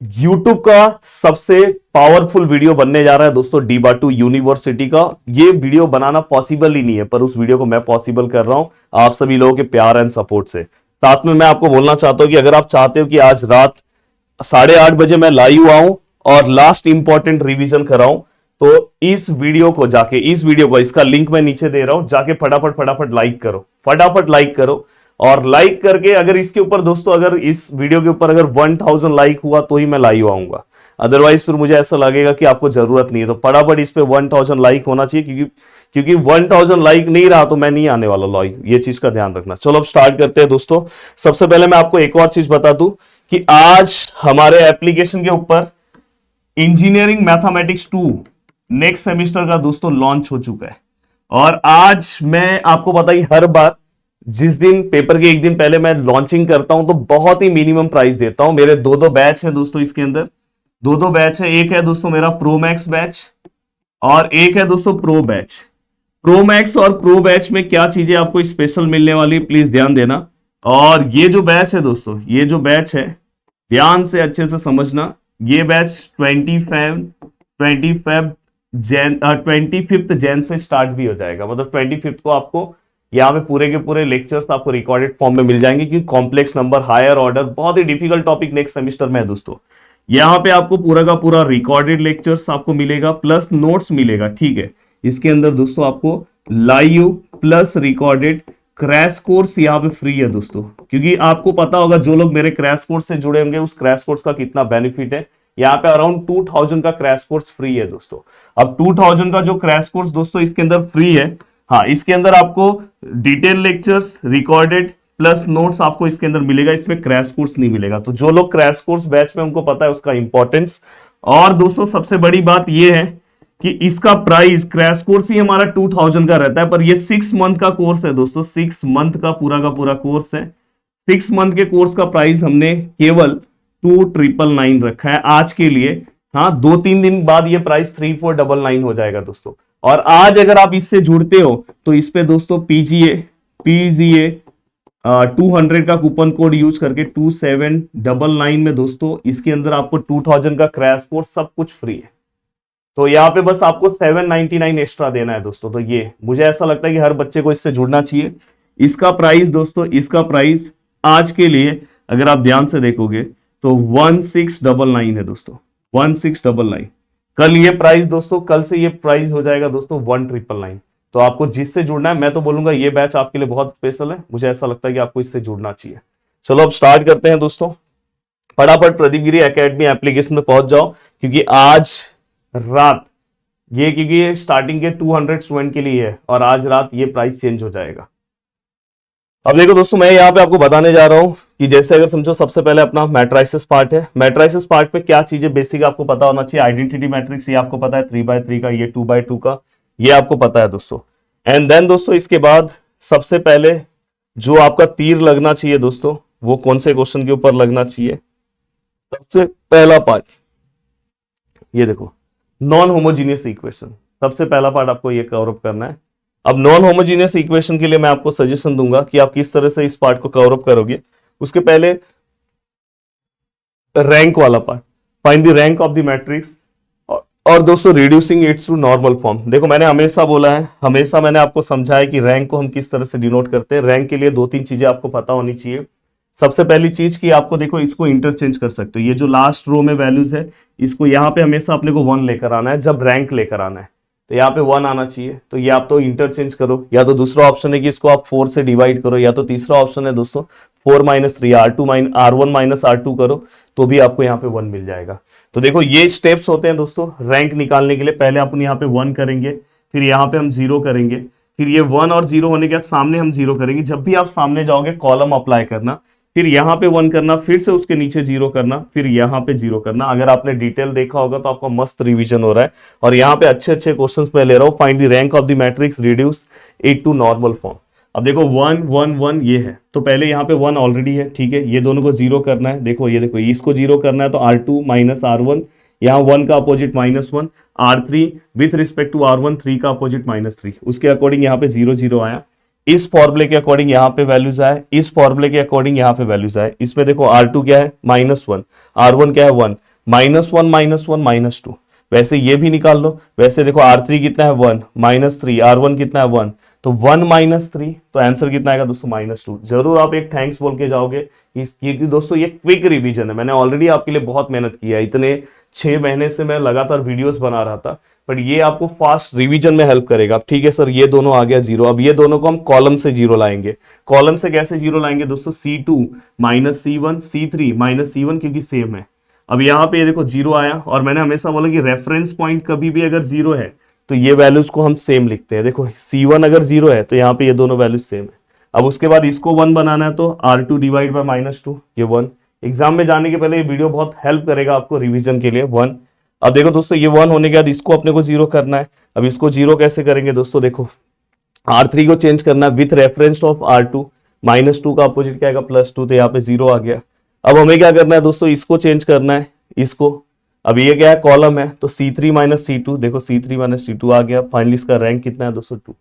YouTube का सबसे powerful video बनने जा रहा है दोस्तों, DBA2 यूनिवर्सिटी का। ये वीडियो बनाना पॉसिबल ही नहीं है, पर उस वीडियो को मैं पॉसिबल कर रहा हूं आप सभी लोगों के प्यार एंड सपोर्ट से। साथ में मैं आपको बोलना चाहता हूं कि अगर आप चाहते हो कि आज रात 8:30 बजे मैं लाइव आऊं और लास्ट इंपॉर्टेंट रिवीजन कराऊं, तो इस वीडियो को जाके, इसका लिंक मैं नीचे दे रहा हूं, जाके फटाफट फटाफट लाइक करो, फटाफट लाइक करो। और लाइक करके अगर इसके ऊपर दोस्तों, अगर इस वीडियो के ऊपर अगर 1000 लाइक हुआ तो ही मैं लाइव आऊंगा, अदरवाइज फिर मुझे ऐसा लगेगा कि आपको जरूरत नहीं है। तो फटाफट इस पे 1000 लाइक होना चाहिए, क्योंकि 1000 लाइक नहीं रहा तो मैं नहीं आने वाला लाइव, ये चीज का ध्यान रखना। चलो अब स्टार्ट करते हैं दोस्तों। सबसे पहले मैं आपको एक और चीज बता दूं कि आज हमारे एप्लीकेशन के ऊपर इंजीनियरिंग मैथमेटिक्स 2 नेक्स्ट सेमेस्टर का दोस्तों लॉन्च हो चुका है। और आज मैं आपको पता ही, हर बार जिस दिन पेपर के एक दिन पहले मैं लॉन्चिंग करता हूं तो बहुत ही मिनिमम प्राइस देता हूं। मेरे दो बैच है दोस्तों, इसके अंदर दो बैच है। एक है दोस्तों मेरा प्रो मैक्स बैच और एक है दोस्तों प्रो बैच। प्रो मैक्स और प्रो बैच में क्या चीजें आपको स्पेशल मिलने वाली, प्लीज ध्यान देना। और ये जो बैच है दोस्तों, ये जो बैच है ध्यान से अच्छे से समझना। ये बैच 25th जैन से स्टार्ट भी हो जाएगा, मतलब 25th को आपको यहाँ पे पूरे के पूरे लेक्चर्स आपको रिकॉर्डेड फॉर्म में मिल जाएंगे, क्योंकि कॉम्प्लेक्स नंबर, हायर ऑर्डर बहुत ही डिफिकल्ट टॉपिक नेक्स्ट सेमेस्टर में है दोस्तों। यहाँ पे आपको पूरा का पूरा रिकॉर्डेड लेक्चर्स आपको मिलेगा, प्लस नोट्स मिलेगा, ठीक है। इसके अंदर दोस्तों आपको live plus recorded crash course यहाँ पे फ्री है दोस्तों, क्योंकि आपको पता होगा जो लोग मेरे क्रैश कोर्स से जुड़े होंगे उस क्रैश कोर्स का कितना बेनिफिट है। यहाँ पे अराउंड 2000 का क्रैश कोर्स फ्री है दोस्तों। अब 2000 का जो क्रैश कोर्स दोस्तों इसके अंदर फ्री है, हाँ, इसके अंदर आपको detail lectures, recorded plus notes आपको इसके अंदर मिलेगा, इसमें क्रैश कोर्स नहीं मिलेगा। तो जो लोग क्रैश कोर्स बैच में, उनको पता है उसका इंपॉर्टेंस। और दोस्तों सबसे बड़ी बात यह है कि इसका प्राइस, क्रैश कोर्स ही हमारा 2000 का रहता है, पर ये 6 मंथ का कोर्स है दोस्तों, 6 मंथ का पूरा कोर्स है। 6 मंथ के कोर्स का प्राइस हमने केवल 2999 रखा है आज के लिए। हाँ, 2-3 दिन बाद ये प्राइस 3499 हो जाएगा दोस्तों। और आज अगर आप इससे जुड़ते हो तो इस पे दोस्तों पीजीए 200 का कूपन कोड यूज करके 2799 में दोस्तों इसके अंदर आपको 2000 का क्रैश कोर्स सब कुछ फ्री है। तो यहाँ पे बस आपको 799 एक्स्ट्रा देना है दोस्तों। तो ये मुझे ऐसा लगता है कि हर बच्चे को इससे जुड़ना चाहिए। इसका प्राइस दोस्तों, इसका प्राइस आज के लिए अगर आप ध्यान से देखोगे तो 1699 है दोस्तों, 1699। कल ये प्राइस दोस्तों, कल से ये प्राइस हो जाएगा दोस्तों 1999। तो आपको जिससे जुड़ना है, मैं तो बोलूंगा ये बैच आपके लिए बहुत स्पेशल है, मुझे ऐसा लगता है कि आपको इससे जुड़ना चाहिए। चलो अब स्टार्ट करते हैं दोस्तों। फटाफट प्रदीप गिरी एकेडमी एप्लीकेशन में पहुंच जाओ, क्योंकि आज रात ये, क्योंकि स्टार्टिंग के 200 स्टूडेंट के लिए है और आज रात ये प्राइस चेंज हो जाएगा। अब देखो दोस्तों, मैं यहाँ पे आपको बताने जा रहा हूं कि जैसे अगर समझो, सबसे पहले अपना मैट्राइसिस पार्ट है। मैट्राइसिस पार्ट में क्या चीजें बेसिक आपको पता होना चाहिए। आइडेंटिटी मैट्रिक्स ये आपको पता है 3x3 का, ये 2x2 का, ये आपको पता है दोस्तों। एंड देन दोस्तों इसके बाद सबसे पहले जो आपका तीर लगना चाहिए दोस्तों, वो कौन से क्वेश्चन के ऊपर लगना चाहिए। सबसे पहला पार्ट ये देखो, नॉन होमोजीनियस इक्वेशन। सबसे पहला पार्ट आपको ये कवर अप करना है। अब नॉन होमोजीनियस इक्वेशन के लिए मैं आपको सजेशन दूंगा कि आप किस तरह से इस पार्ट को कवर अप करोगे। उसके पहले रैंक वाला part, find the rank of the matrix, और दोस्तों reducing its to normal form. देखो मैंने हमेशा बोला है, हमेशा मैंने आपको समझाया कि रैंक को हम किस तरह से डिनोट करते हैं। रैंक के लिए 2-3 चीजें आपको पता होनी चाहिए। सबसे पहली चीज कि आपको देखो, इसको इंटरचेंज कर सकते हो। ये जो लास्ट रो में वैल्यूज है, इसको यहाँ पे हमेशा अपने को 1 लेकर आना है। जब रैंक लेकर आना है तो यहाँ पे 1 आना चाहिए, तो ये आप तो इंटरचेंज करो। या तो दूसरा ऑप्शन है कि इसको आप 4 से डिवाइड करो, या तो तीसरा ऑप्शन है दोस्तों 4 - 3 R1 - R2 करो, तो भी आपको यहाँ पे 1 मिल जाएगा। तो देखो ये स्टेप्स होते हैं दोस्तों रैंक निकालने के लिए। पहले अपन यहाँ पे 1 करेंगे, फिर यहाँ पे हम 0 करेंगे, फिर ये 1 और 0 होने के बाद सामने हम 0 करेंगे। जब भी आप सामने जाओगे कॉलम अप्लाई करना, फिर यहाँ पे 1 करना, फिर से उसके नीचे 0 करना, फिर यहाँ पे 0 करना। अगर आपने डिटेल देखा होगा तो आपका मस्त रिवीजन हो रहा है। और यहाँ पे अच्छे अच्छे क्वेश्चंस मैं ले रहा हूँ। Find the rank of the matrix, reduce it to normal form. अब देखो 1 1 1 ये है, तो पहले यहाँ पे 1 ऑलरेडी है, ठीक है। ये दोनों को 0 करना है। देखो ये देखो, इसको 0 करना है तो R2 - R1, यहाँ 1 का opposite -1, R3 with respect to R1 3 का अपोजिट -3, उसके अकॉर्डिंग यहाँ पे 0 0 आया। इस फॉर्मूले के अकॉर्डिंग यहाँ पे वैल्यूज आए, इस फॉर्मूले के अकॉर्डिंग यहाँ पे वैल्यूज आए। इसमें देखो R2 क्या है -1, R1 क्या है 1, -1 -1 -2, वैसे ये भी निकाल लो। वैसे देखो R3 कितना है 1 -3, R1 कितना है 1, तो 1 -3, तो आंसर कितना आएगा दोस्तों -2। जरूर आप एक थैंक्स बोल के जाओगे, क्योंकि दोस्तों ये क्विक रिवीजन है, मैंने ऑलरेडी आपके लिए बहुत मेहनत की है, इतने 6 महीने से मैं लगातार वीडियोस बना रहा था, बट ये आपको फास्ट रिवीजन में हेल्प करेगा। ठीक है सर, ये दोनों आ गया जीरो, अब ये दोनों को हम कॉलम से जीरो लाएंगे। कॉलम से कैसे जीरो लाएंगे दोस्तों, C2 -C1, C3 -C1, क्योंकि सेम है। अब यहाँ पे ये देखो जीरो आया, और मैंने हमेशा बोला कि रेफरेंस पॉइंट कभी भी अगर जीरो है तो ये वैल्यूज को हम सेम लिखते हैं। देखो C1 अगर जीरो है तो यहाँ पे ये दोनों वैल्यूज सेम है। अब उसके बाद इसको 1 बनाना है, तो R2 डिवाइड बाय -2, ये 1। एग्जाम में जाने के पहले ये वीडियो बहुत हेल्प करेगा आपको रिवीजन के लिए, 1। अब देखो दोस्तों ये 1 होने के बाद इसको अपने को जीरो करना है। अब इसको जीरो कैसे करेंगे दोस्तों, देखो R3 को चेंज करना है विथ रेफरेंस ऑफ R2, -2 का अपोजिट क्या आएगा +2, तो यहाँ पे जीरो आ गया। अब हमें क्या करना है दोस्तों, इसको चेंज करना है, इसको। अब ये क्या है, कॉलम है, तो C3 -C2, देखो C3 -C2 आ गया। फाइनली इसका रैंक कितना है दोस्तों 2।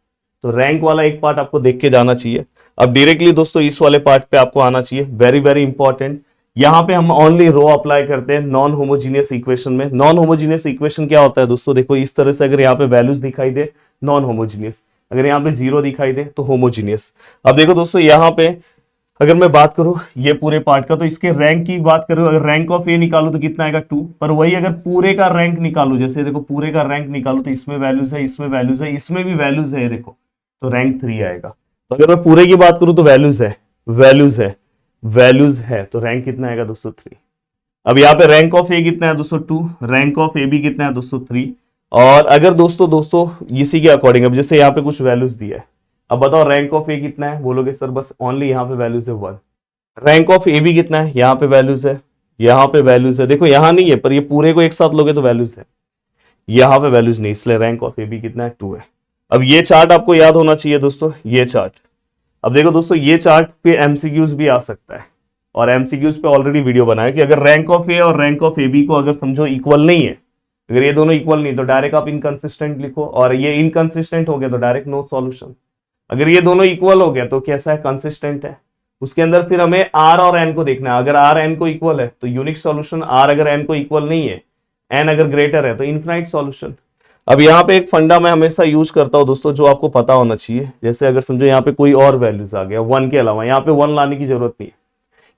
तो रैंक वाला एक पार्ट आपको देख के जाना चाहिए। अब डायरेक्टली दोस्तों इस वाले पार्ट पे आपको आना चाहिए, वेरी वेरी इंपॉर्टेंट। यहाँ पे हम ओनली रो अप्लाई करते हैं नॉन होमोजीनियस इक्वेशन में। नॉन होमोजीनियस इक्वेशन क्या होता है दोस्तों, देखो इस तरह से, अगर यहाँ पे वैल्यूज दिखाई दे नॉन होमोजीनियस, अगर यहाँ पे जीरो दिखाई दे तो होमोजीनियस। अब देखो दोस्तों यहाँ पे अगर मैं बात करूं ये पूरे पार्ट का, तो इसके रैंक की बात करूं, अगर रैंक ऑफ ए निकालू तो कितना आएगा 2, पर वही अगर पूरे का रैंक निकालू, जैसे देखो पूरे का रैंक निकालू तो इसमें वैल्यूज है, इसमें वैल्यूज है, इसमें भी वैल्यूज है, देखो तो रैंक 3 आएगा। तो अगर मैं पूरे की बात करूं तो वैल्यूज है, वैल्यूज है, वैल्यूज है, तो रैंक कितना आएगा दोस्तों 3। अब यहाँ पे रैंक ऑफ ए कितना है दोस्तों 2, रैंक ऑफ ए भी कितना है दोस्तों 3। और अगर दोस्तों इसी के अकॉर्डिंग, अब जैसे यहाँ पे कुछ वैल्यूज दिया है, अब बताओ रैंक ऑफ ए कितना है, बोलोगे सर बस ओनली यहाँ पे वैल्यूज है 1। रैंक ऑफ ए बी कितना है, यहाँ पे वैल्यूज है, यहाँ पे वैल्यूज है, देखो यहाँ नहीं है, पर ये पूरे को एक साथ लोगे तो वैल्यूज है, यहाँ पे वैल्यूज नहीं, इसलिए रैंक ऑफ ए बी कितना है 2 है। अब ये चार्ट आपको याद होना चाहिए दोस्तों, ये चार्ट। अब देखो दोस्तों ये चार्ट पे एमसीक्यूज भी आ सकता है, और एमसीक्यूज पे ऑलरेडी वीडियो बनाया कि अगर रैंक ऑफ ए और रैंक ऑफ ए बी को अगर समझो इक्वल नहीं है, अगर ये दोनों इक्वल नहीं तो डायरेक्ट आप इनकंसिस्टेंट लिखो, और ये इनकंसिस्टेंट हो गया तो डायरेक्ट नो सॉल्यूशन। अगर ये दोनों इक्वल हो गया तो कैसा है, कंसिस्टेंट है। उसके अंदर फिर हमें आर और एन को देखना है, अगर आर एन को इक्वल है तो यूनिक सॉल्यूशन, आर अगर एन को इक्वल नहीं है, एन अगर ग्रेटर है तो इनफाइनाइट सॉल्यूशन। अब यहाँ पे एक फंडा मैं हमेशा यूज करता हूँ दोस्तों, जो आपको पता होना चाहिए। जैसे अगर समझो यहाँ पे कोई और वैल्यूज आ गया 1 के अलावा, यहाँ पे 1 लाने की जरूरत नहीं है।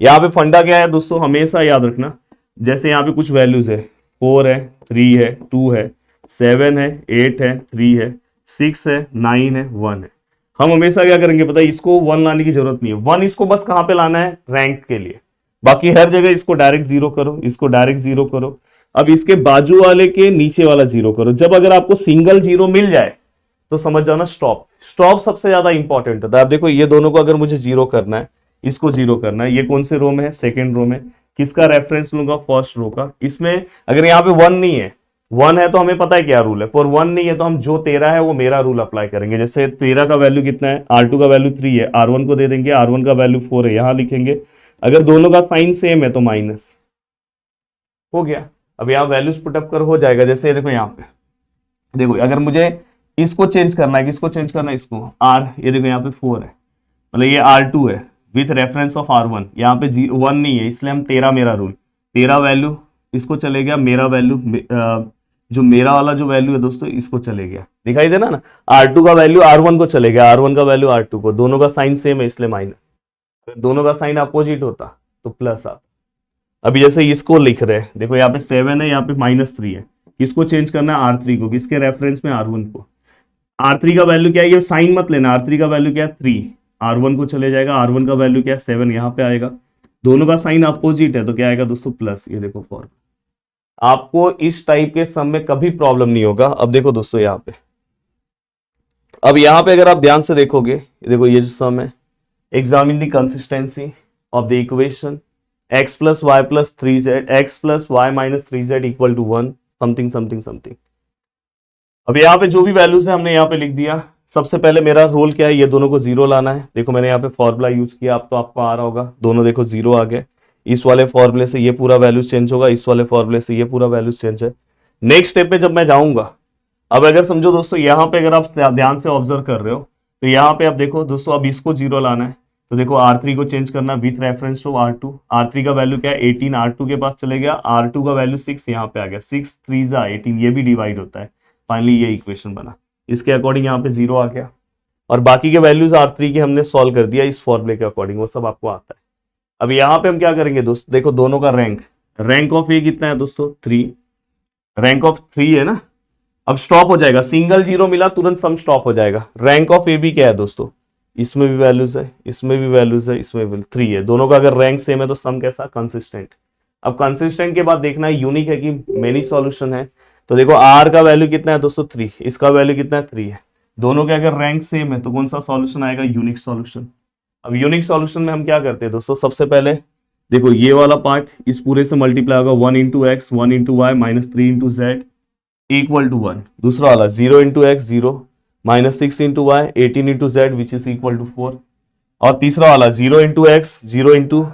यहाँ पे फंडा क्या है दोस्तों, हमेशा याद रखना, जैसे यहाँ पे कुछ वैल्यूज है, 4 है, 3 है, 2 है, 7 है, 8 है, 3 है, 6 है, 9 है, 1 है। हम हमेशा क्या करेंगे पता है, इसको 1 लाने की जरूरत नहीं है। 1 इसको बस कहां पे लाना है, रैंक के लिए। बाकी हर जगह इसको डायरेक्ट जीरो करो, इसको डायरेक्ट जीरो करो। अब इसके बाजू वाले के नीचे वाला जीरो करो। जब अगर आपको सिंगल जीरो मिल जाए तो समझ जाना स्टॉप। स्टॉप सबसे ज्यादा इंपॉर्टेंट होता है। आप देखो ये दोनों को अगर मुझे जीरो करना है, इसको जीरो करना है, ये कौन से रो में है, सेकेंड रो में। किसका रेफरेंस लूंगा, फर्स्ट रो का। इसमें अगर यहाँ पे 1 नहीं है, 1 है तो हमें पता है क्या रूल है, पर 1 नहीं है तो हम जो 13 है वो मेरा रूल अप्लाई करेंगे। जैसे 13 का वैल्यू कितना है, R2 का वैल्यू 3 है, R1 को दे देंगे, R1 का वैल्यू 4 है, यहां लिखेंगे। अगर दोनों का साइन सेम है तो माइनस हो गया। अब यहाँ वैल्यूज पुटअप कर हो जाएगा। जैसे देखो यहाँ पे देखो, अगर मुझे इसको चेंज करना है, किसको चेंज करना है, इसको R, ये देखो यहाँ पे 4 है, मतलब ये R2 है विथ रेफरेंस ऑफ R1, यहाँ पे 1 नहीं है, इसलिए हम 13 मेरा रूल, 13 वैल्यू इसको चले गया, मेरा वैल्यू जो मेरा वाला जो वैल्यू है दोस्तों इसको चले गया, दिखाई देना ना। R2 का वैल्यू R1 को चले गया, R1 का वैल्यू R2 को, दोनों का साइन सेम है इसलिए माइनस। दोनों का साइन अपोजिट होता तो प्लस आता। अभी जैसे इसको लिख रहे हैं, देखो यहाँ पे 7 है, यहाँ पे -3 है, किसको चेंज करना है, R3 को, किसके रेफरेंस में, R1 को। R3 का वैल्यू क्या है, ये साइन मत लेना, R3 का वैल्यू क्या है 3, R1 को चले जाएगा, R1 का वैल्यू क्या है 7, यहाँ पे आएगा। दोनों का साइन अपोजिट है तो क्या आएगा दोस्तों, प्लस। ये देखो फॉर्मूला। आपको इस टाइप के सम में कभी प्रॉब्लम नहीं होगा। अब देखो दोस्तों यहाँ पे, अब यहाँ पे अगर आप ध्यान से देखोगे, देखो ये जो सम है, examine the consistency of the equation x plus y plus 3z, x plus y minus 3z equal to 1 something something something. अब यहाँ पे जो भी वैल्यूज है हमने यहाँ पे लिख दिया। सबसे पहले मेरा रोल क्या है, ये दोनों को जीरो लाना है। देखो मैंने यहाँ पे फॉर्मूला यूज किया, अब तो आपको आ रहा होगा, दोनों देखो जीरो आ गए। इस वाले फॉर्मूले से ये पूरा वैल्यूज चेंज होगा, इस वाले फॉर्मूले से ये पूरा वैल्यूज चेंज है। नेक्स्ट स्टेप पे जब मैं जाऊंगा, अब अगर समझो दोस्तों यहाँ पे अगर आप ध्यान से ऑब्जर्व कर रहे हो तो यहाँ पे आप देखो दोस्तों, अब इसको जीरो लाना है, तो देखो R3 को चेंज करना with reference to R2। R3 का वैल्यू क्या है 18, R2 के पास चले गया, R2 का वैल्यू 6 यहाँ पे आ गया, 6 3 जा 18, ये भी डिवाइड होता है। फाइनली ये इक्वेशन बना, इसके अकॉर्डिंग यहाँ पे 0 आ गया। और बाकी के वैल्यूज R3 के हमने सॉल्व कर दिया इस फॉर्मूले के अकॉर्डिंग, वो सब आपको आता है। अब यहाँ पे हम क्या करेंगे दोस्तों, देखो दोनों का रैंक ऑफ ए कितना है दोस्तों 3, रैंक ऑफ 3 है ना। अब स्टॉप हो जाएगा, सिंगल जीरो मिला तुरंत सम स्टॉप हो जाएगा। रैंक ऑफ ए बी क्या है दोस्तों, इसमें भी वैल्यूज है, इसमें भी वैल्यूज है, इसमें भी 3 है, दोनों का अगर रैंक सेम है तो सम कैसा कंसिस्टेंट। अब कंसिस्टेंट के बाद देखना है यूनिक है कि मेनी सॉल्यूशन है। तो देखो आर का वैल्यू कितना है दोस्तों 3, इसका वैल्यू कितना है 3 है, दोनों के अगर रैंक सेम है तो कौन सा सॉल्यूशन आएगा, यूनिक सॉल्यूशन। अब यूनिक सॉल्यूशन में हम क्या करते हैं दोस्तों, सबसे पहले देखो ये वाला पार्ट इस पूरे से मल्टीप्लाई होगा 1 into x 1 into y minus 3 into z equal to 1। दूसरा वाला 0 into x 0 minus 6 into y 18 into z which is equal to 4। और तीसरा वाला 0 into x 0 into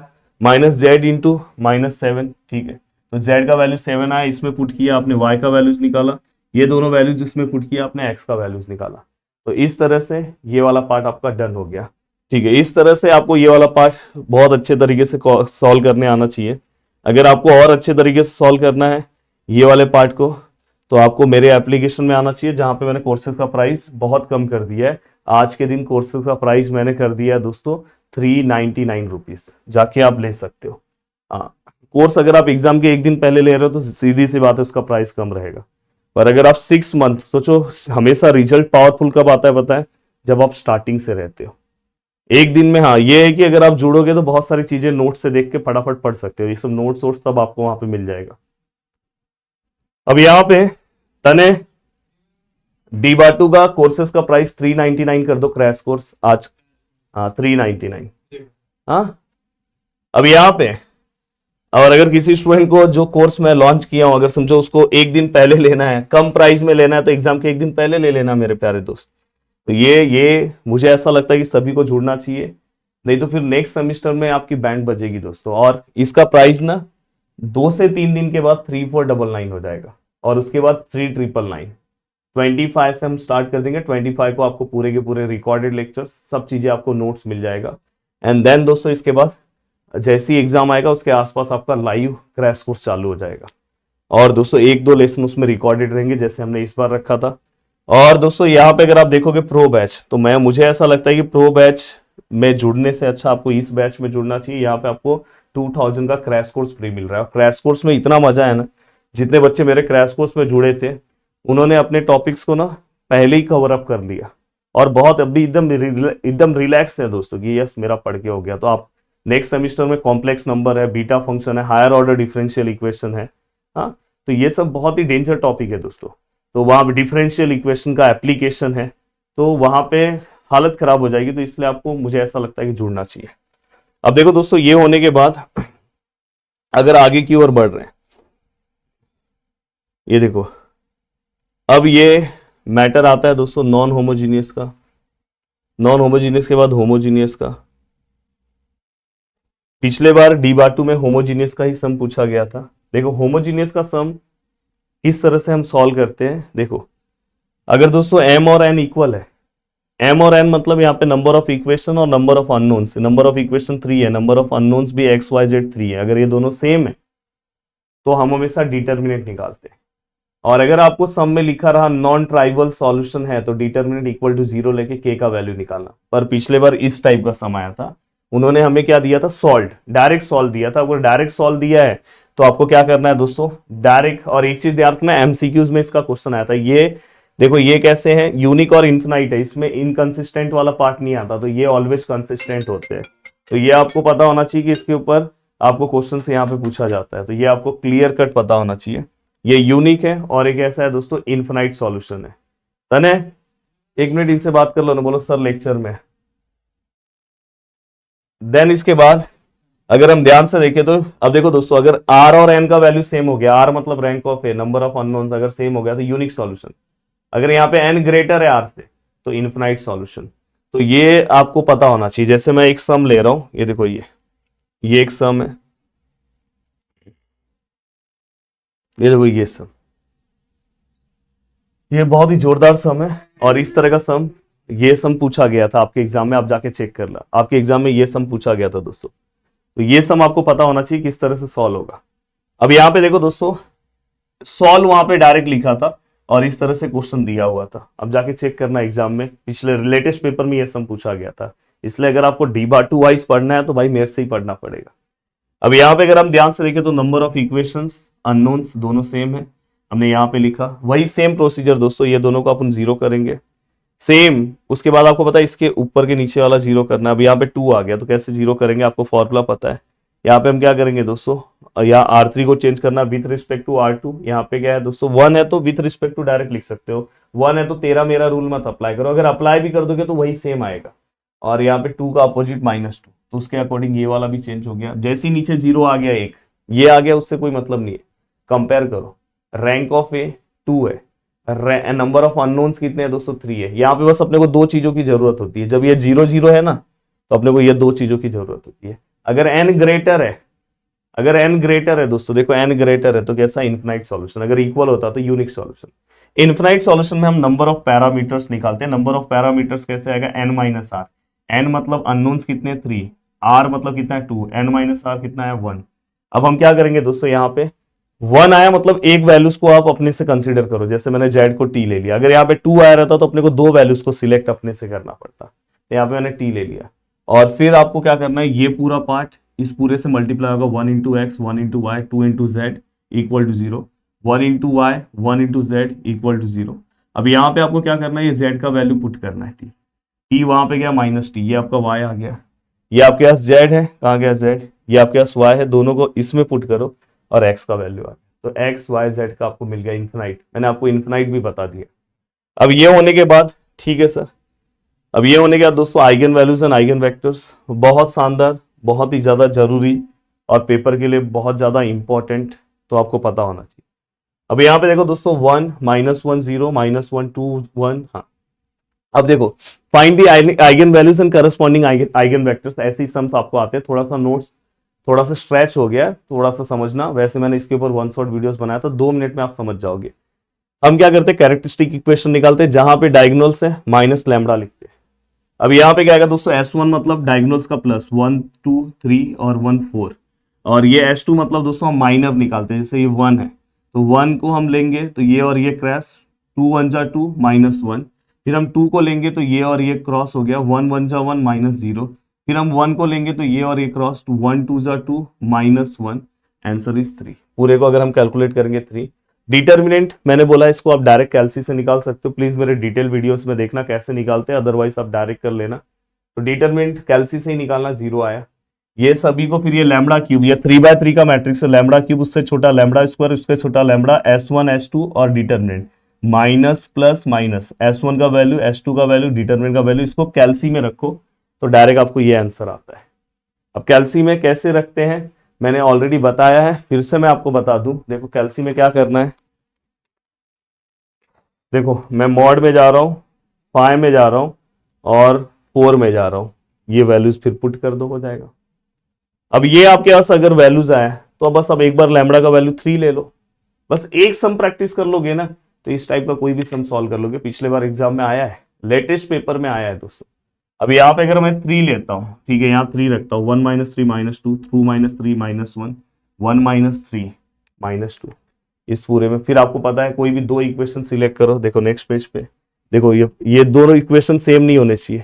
minus z into minus 7। ठीक है, तो जेड का वैल्यू 7 आया, इसमें पुट किया आपने, वाई का वैल्यूज निकाला, ये दोनों वैल्यूज जिसमें पुट किया आपने एक्स का वैल्यूज निकाला। तो इस तरह से ये वाला पार्ट आपका डन हो गया। ठीक है, इस तरह से आपको ये वाला पार्ट बहुत अच्छे तरीके से सॉल्व करने आना चाहिए। अगर आपको और अच्छे तरीके से सॉल्व करना है ये वाले पार्ट को, तो आपको मेरे एप्लीकेशन में आना चाहिए, जहां पे मैंने कोर्सेज का प्राइस बहुत कम कर दिया है। आज के दिन कोर्सेज का प्राइस मैंने कर दिया है दोस्तों 399 रुपीज, जाके आप ले सकते हो। हाँ, कोर्स अगर आप एग्जाम के एक दिन पहले ले रहे हो तो सीधी सी बात है उसका प्राइस कम रहेगा, पर अगर आप 6 मंथ सोचो, हमेशा रिजल्ट पावरफुल कब आता है पता है, जब आप स्टार्टिंग से रहते हो। एक दिन में, हाँ ये है कि अगर आप जुड़ोगे तो बहुत सारी चीजें नोट से देख के फटाफट पढ़ सकते हो, ये सब नोट सोर्स तब आपको वहां पे मिल जाएगा। अब यहाँ पे तने D/2 का कोर्सेज का प्राइस 399 कर दो, क्रैश कोर्स आज। हाँ 399। हाँ, अब यहाँ पे और अगर किसी स्टूडेंट को जो कोर्स मैं लॉन्च किया हूं, अगर समझो उसको एक दिन पहले लेना है, कम प्राइस में लेना है, तो एग्जाम के एक दिन पहले ले लेना मेरे प्यारे दोस्त। तो ये मुझे ऐसा लगता है कि सभी को जुड़ना चाहिए, नहीं तो फिर नेक्स्ट सेमिस्टर में आपकी बैंड बजेगी दोस्तों। और इसका प्राइस ना 2 से 3 दिन के बाद 3499 हो जाएगा, और उसके बाद 3999। 25 से हम स्टार्ट कर देंगे, 25 को आपको पूरे के पूरे रिकॉर्डेड लेक्चर्स सब चीजें आपको नोट्स मिल जाएगा। एंड देन दोस्तों इसके बाद जैसे ही एग्जाम आएगा उसके आसपास आपका लाइव क्रैश कोर्स चालू हो जाएगा, और दोस्तों 1-2 लेसन उसमें रिकॉर्डेड रहेंगे जैसे हमने इस बार रखा था। और दोस्तों यहाँ पे अगर आप देखोगे प्रो बैच, तो मुझे ऐसा लगता है कि प्रो बैच में जुड़ने से अच्छा आपको इस बैच में जुड़ना चाहिए। यहाँ पे आपको 2000 का क्रैश कोर्स फ्री मिल रहा है। क्रैश कोर्स में इतना मजा है ना, जितने बच्चे मेरे क्रैश कोर्स में जुड़े थे उन्होंने अपने टॉपिक्स को ना पहले ही कवर अप कर लिया, और बहुत अभी एकदम रिलैक्स है दोस्तों कि यस मेरा पढ़ के हो गया। तो आप नेक्स्ट सेमिस्टर में कॉम्प्लेक्स नंबर है, बीटा फंक्शन है, हायर ऑर्डर डिफरेंशियल इक्वेशन है, हाँ तो ये सब बहुत ही डेंजर टॉपिक है दोस्तों। तो वहां पे डिफरेंशियल इक्वेशन का एप्लीकेशन है, तो वहां पे हालत खराब हो जाएगी। तो इसलिए आपको, मुझे ऐसा लगता है कि जुड़ना चाहिए। अब देखो दोस्तों, ये होने के बाद अगर आगे की ओर बढ़ रहे हैं, ये देखो अब ये मैटर आता है दोस्तों नॉन होमोजीनियस का। नॉन होमोजीनियस के बाद होमोजीनियस का। पिछले बार D/2 में होमोजीनियस का ही सम पूछा गया था। देखो होमोजीनियस का सम किस तरह से हम सॉल्व करते हैं। देखो अगर दोस्तों m और n इक्वल है, m और n मतलब यहाँ पे नंबर ऑफ इक्वेशन और number of unknowns, number of equation 3 है, नंबर ऑफ अननोन्स भी x y z 3 है। अगर ये दोनों सेम है तो हम हमेशा डिटर्मिनेंट निकालते हैं। और अगर आपको सम में लिखा रहा नॉन ट्राइवल सॉल्यूशन है तो डिटर्मिनेंट इक्वल टू 0 लेके k का वैल्यू निकालना। पर पिछले बार इस टाइप का सम आया था, उन्होंने हमें क्या दिया था, सॉल्व, डायरेक्ट सॉल्व दिया था। अगर डायरेक्ट सॉल्व दिया है तो आपको क्या करना है दोस्तों, डायरेक्ट। और एक चीज याद रखना, एमसीक्यूज में इसका क्वेश्चन आया था। ये देखो ये कैसे है, यूनिक और इन्फिनाइट है, इसमें इनकंसिस्टेंट वाला पार्ट नहीं आता, तो ये ऑलवेज कंसिस्टेंट होते हैं। तो ये आपको पता होना चाहिए कि इसके ऊपर आपको क्वेश्चन से यहाँ पे पूछा जाता है, तो ये आपको क्लियर कट पता होना चाहिए। ये यूनिक है और एक ऐसा है दोस्तों इन्फिनाइट सॉल्यूशन है। तने 1 मिनट इनसे बात कर लो ना, बोलो सर लेक्चर में। देन इसके बाद अगर हम ध्यान से देखें तो अब देखो दोस्तों, अगर r और n का वैल्यू सेम हो गया, r मतलब rank of A, number of unknowns अगर सेम हो गया तो यूनिक सॉल्यूशन। अगर यहाँ पे n ग्रेटर है r से तो इनफिनाइट सॉल्यूशन। तो ये आपको पता होना चाहिए। जैसे मैं एक सम ले रहा हूं, ये देखो ये एक सम है, ये देखो ये सम, ये बहुत ही जोरदार सम है। और इस तरह का सम ये सम पूछा गया था आपके एग्जाम में, आप जाके चेक कर ला, आपके एग्जाम में ये सम पूछा गया था दोस्तों। तो ये सम आपको पता होना चाहिए किस तरह से सॉल्व होगा। अब यहाँ पे देखो दोस्तों, सॉल्व वहां पे डायरेक्ट लिखा था और इस तरह से क्वेश्चन दिया हुआ था। अब जाके चेक करना एग्जाम में, पिछले लेटेस्ट पेपर में ये सम पूछा गया था। इसलिए अगर आपको D/2 वाइज पढ़ना है तो भाई मेरे से ही पढ़ना पड़ेगा। अब यहाँ पे अगर हम ध्यान से देखें तो नंबर ऑफ इक्वेशंस अननोन्स दोनों सेम है, हमने यहाँ पे लिखा वही सेम प्रोसीजर दोस्तों, ये दोनों को अपन जीरो करेंगे सेम। उसके बाद आपको पता है इसके ऊपर के नीचे वाला जीरो करना। अब यहाँ पे 2 आ गया तो कैसे जीरो करेंगे, आपको फॉर्मूला पता है। यहाँ पे हम क्या करेंगे दोस्तों, यहाँ R3 को चेंज करना विथ रिस्पेक्ट टू R2। यहाँ पे क्या है दोस्तों, 1 है तो विथ रिस्पेक्ट टू डायरेक्ट लिख सकते हो, 1 है तो तेरा मेरा रूल मत अप्लाई करो, अगर अप्लाई भी कर दोगे तो वही सेम आएगा। और यहाँ पे 2 का अपोजिट -2, तो उसके अकॉर्डिंग ये वाला भी चेंज हो गया। जैसे ही नीचे जीरो आ गया, एक ये आ गया, उससे कोई मतलब नहीं है। कंपेयर करो, रैंक ऑफ ए 2 है, नंबर ऑफ अननोन्स कितने हैं दोस्तों 3 है। यहाँ पे बस अपने को 2 चीजों की जरूरत होती है। जब ये 0 0 है ना तो अपने को ये 2 चीजों की जरूरत होती है। अगर n ग्रेटर है, अगर n ग्रेटर है दोस्तों, देखो n ग्रेटर है तो कैसा, इन्फिनाइट सॉल्यूशन। अगर इक्वल होता तो यूनिक सॉल्यूशन। इन्फिनाइट सॉल्यूशन में हम नंबर ऑफ पैरामीटर्स निकालते हैं। नंबर ऑफ पैरामीटर्स कैसे आएगा, n-r। n मतलब अननोन्स कितने 3, r मतलब कितना है 2, n-r कितना है 1। अब हम क्या करेंगे दोस्तों, यहाँ पे 1 आया मतलब एक वैल्यूज को आप अपने से कंसीडर करो। जैसे मैंने z को t ले लिया, अगर यहाँ पे 2 आया रहता तो अपने को 2 वैल्यूज को सिलेक्ट अपने से करना पड़ता, तो यहाँ पे मैंने t ले लिया। और फिर आपको क्या करना है, ये पूरा पार्ट इस पूरे से मल्टीप्लाई होगा, 1 into x 1 into y 2 into z equal to 0, 1 into y 1 into z equal to 0। अब यहाँ पे आपको क्या करना है, ये z का वैल्यू पुट करना है, t वहां पे गया -t, ये आपका y आ गया। ये आपके पास z है, कहाँ गया z, ये आपके पास y है, दोनों को इसमें पुट करो और x का वैल्यू आ गया। तो x y z का आपको मिल गया इन्फिनाइट। मैंने आपको इन्फिनाइट भी बता दिया। अब ये होने के बाद, ठीक है सर, अब ये होने के बाद दोस्तों eigen values and eigen vectors, बहुत शानदार, बहुत ही ज्यादा जरूरी और पेपर के लिए बहुत ज्यादा इंपॉर्टेंट, तो आपको पता होना चाहिए। अब यहाँ पे देखो दोस्तों 1 -1 0 -1 2 1। हाँ, अब देखो find the eigen values and corresponding eigen vectors, ऐसे ही सम्स आपको आते हैं। थोड़ा सा नोट्स थोड़ा सा स्ट्रेच हो गया, थोड़ा सा समझना। वैसे मैंने इसके ऊपर 1 शॉट वीडियोस बनाया था, 2 मिनट में आप समझ जाओगे। हम क्या करते हैं, कैरेक्टरिस्टिक इक्वेशन निकालते हैं, जहां पे डायगोनल्स है माइनस लैम्बडा लिखते हैं। अब यहाँ पे क्या आएगा दोस्तों, S1 मतलब डायगोनल्स का प्लस 1 2 3 और 1 4, और ये S2 मतलब दोस्तों हम माइनर निकालते हैं। जैसे ये 1 है तो 1 को हम लेंगे तो ये और ये क्रॉस, 2 1 जा 2 -1। फिर हम 2 को लेंगे तो ये और ये क्रॉस हो गया, 1 1 जा 1 -0। फिर हम 1 को लेंगे तो ये और ये क्रॉस, 1 2 जा 2 -1। Answer is 3। पूरे को अगर हम कैलकुलेट करेंगे 3। डिटर्मिनेंट मैंने बोला इसको आप डायरेक्ट कैलसी से निकाल सकते हो। प्लीज मेरे डिटेल वीडियोस में देखना कैसे निकालते हैं, अदरवाइज आप डायरेक्ट कर लेना। तो डिटर्मिनेंट कैलसी से ही निकालना, 0 आया। ये सभी को फिर ये लैम्बडा क्यूब, ये 3/3 का मैट्रिक्स है, लैम्बडा क्यूब उससे छोटा लैम्बडा स्क्वायर उससे छोटा लैम्बडा, S1 S2 और determinant minus plus minus, S1 का वैल्यू S2 का वैल्यू डिटर्मिनेंट का वैल्यू, इसको कैलसी में रखो तो डायरेक्ट आपको ये आंसर आता है। अब कैलसी में कैसे रखते हैं मैंने ऑलरेडी बताया है, फिर से मैं आपको बता दूं। देखो कैलसी में क्या करना है, देखो मैं मॉड में जा रहा हूं, फाइ में जा रहा हूं और 4 में जा रहा हूं, ये वैल्यूज फिर पुट कर दो, हो जाएगा। अब ये आपके पास अगर वैल्यूज आए तो बस अब एक बार लैम्बडा का वैल्यू 3 ले लो, बस एक सम प्रैक्टिस कर लोगे ना तो इस टाइप का कोई भी सम सॉल्व कर लोगे। पिछले बार एग्जाम में आया है, लेटेस्ट पेपर में आया है दोस्तों। अब यहाँ पे अगर मैं 3 लेता हूँ, ठीक है, यहाँ 3 रखता हूँ, 1 - 3 -2 2 - 3 -1 1 - 3 -2 इस पूरे में। फिर आपको पता है कोई भी 2 इक्वेशन सिलेक्ट करो। देखो नेक्स्ट पेज पे देखो, ये दोनों इक्वेशन सेम नहीं होने चाहिए।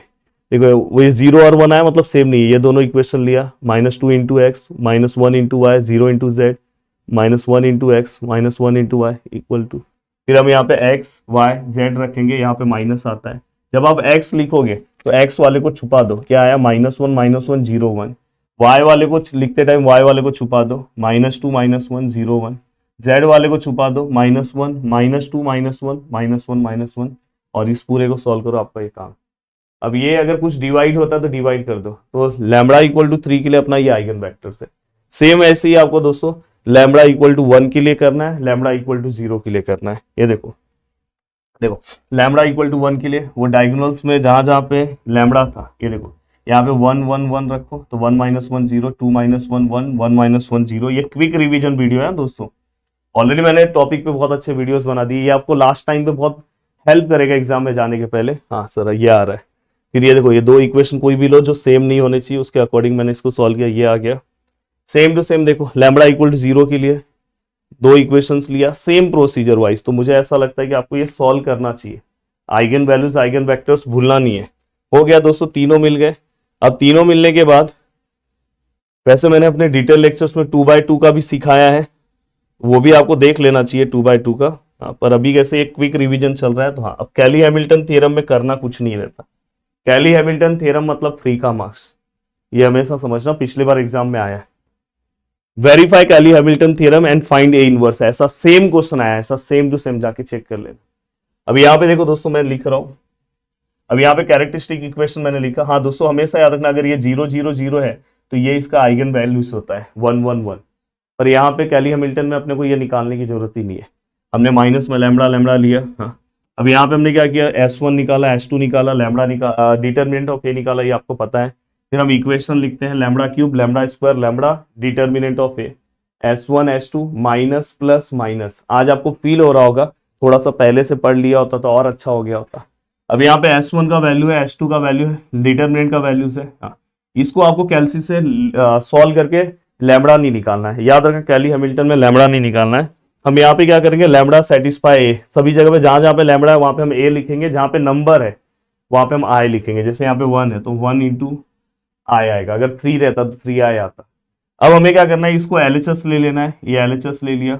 देखो वो 0 और 1 आया मतलब सेम नहीं है। ये दोनों इक्वेशन लिया, -2 × x -1 × y 0 × z -1 × x -1 × y equal to, फिर हम यहाँ पे x y z रखेंगे, यहाँ पे माइनस आता है। जब आप x लिखोगे तो x वाले को छुपा दो, क्या आया -1 -1 0 1। y वाले को लिखते टाइम y वाले को छुपा दो, -2 -1 0 1। z वाले को छुपा दो, -1 -2 -1 -1 और इस पूरे को सॉल्व करो, आपका ये काम। अब ये अगर कुछ डिवाइड होता है तो डिवाइड कर दो। तो लैम्बडा इक्वल टू 3 के लिए अपना ये आइगन वेक्टर है। सेम ऐसे ही आपको दोस्तों लैम्बडा इक्वल टू 1 के लिए करना है, लैम्बडा इक्वल टू 0 के लिए करना है। ये देखो देखो लैम्बडा इक्वल टू 1 के लिए वो डायगोनल्स में जहां जहां पे लैम्बडा था, ये देखो यहाँ पे 1 1 1 रखो तो 1 - 1 0 2 - 1 1 1 - 1 0। ये क्विक रिवीजन वीडियो है दोस्तों, ऑलरेडी मैंने टॉपिक पे बहुत अच्छे वीडियोस बना दिए। ये आपको लास्ट टाइम पे बहुत हेल्प करेगा एग्जाम में जाने के पहले। हाँ सर ये आ रहा है। फिर ये देखो, ये दो इक्वेशन कोई भी लो जो सेम नहीं होने चाहिए, उसके अकॉर्डिंग मैंने इसको सॉल्व किया, ये आ गया सेम टू सेम। देखो लैम्बडा इक्वल टू 0 के लिए दो इक्वेशंस लिया सेम प्रोसीजर वाइज, तो मुझे ऐसा लगता है कि आपको ये सॉल्व करना चाहिए। आइगन वैल्यूज आइगन वेक्टर्स भूलना नहीं है। हो गया दोस्तों, तीनों मिल गए। अब तीनों मिलने के बाद, वैसे मैंने अपने डिटेल लेक्चर्स में 2x2 का भी सिखाया है, वो भी आपको देख लेना चाहिए 2x2 का। हाँ, पर अभी कैसे एक क्विक रिवीजन चल रहा है, तो हाँ अब कैली हैमिल्टन थ्योरम में करना कुछ नहीं रहता। कैली हैमिल्टन थ्योरम मतलब फ्री का मार्क्स, ये हमेशा समझना, पिछले बार एग्जाम में आया है। Verify Cayley Hamilton theorem and find a inverse, ऐसा सेम क्वेश्चन आया है, ऐसा सेम टू सेम, जाके चेक कर लेना। अब यहाँ पे देखो दोस्तों मैं लिख रहा हूं, अब यहाँ पे कैरेक्टरिस्टिक इक्वेशन मैंने लिखा। हाँ दोस्तों हमेशा याद रखना, अगर ये 0 0 0 है तो ये इसका आइगन वैल्यूज होता है 1 1 1। पर यहाँ पे कैली हैमिल्टन में अपने को ये निकालने की जरूरत ही नहीं है, हमने माइनस में लैम्बडा लैम्बडा लिया। हाँ अब यहाँ पे हमने क्या किया, S1 निकाला, S2 निकाला, लैम्बडा निकाला, डिटर्मिनेंट ऑफ ए निकाला, ये आपको पता है। फिर हम इक्वेशन लिखते हैं lambda cube lambda square lambda determinant of A, S1 S2 minus plus minus. आज आपको फील हो रहा होगा थोड़ा सा पहले से पढ़ लिया होता तो और अच्छा हो गया होता। अब यहाँ पे S1 का वैल्यू है, S2 का वैल्यू है, डिटर्मिनेंट का वैल्यूज है। हाँ इसको आपको कैलसी से सॉल्व करके लैम्बडा नहीं निकालना है, याद रखना कैली हैमिल्टन में लैम्बडा नहीं निकालना है। हम यहाँ पे क्या करेंगे, लैम्बडा सेटिस्फाई ए, सभी जगह पे जहां जहां पे लैम्बडा है वहां पे हम ए लिखेंगे, जहां पे नंबर है वहां पे हम आई लिखेंगे। जैसे यहाँ पे 1 है तो 1 इंटू आई आएगा, अगर 3 रहता तो 3 आई आता। अब हमें क्या करना है, इसको LHS ले लेना है, ये LHS ले लिया।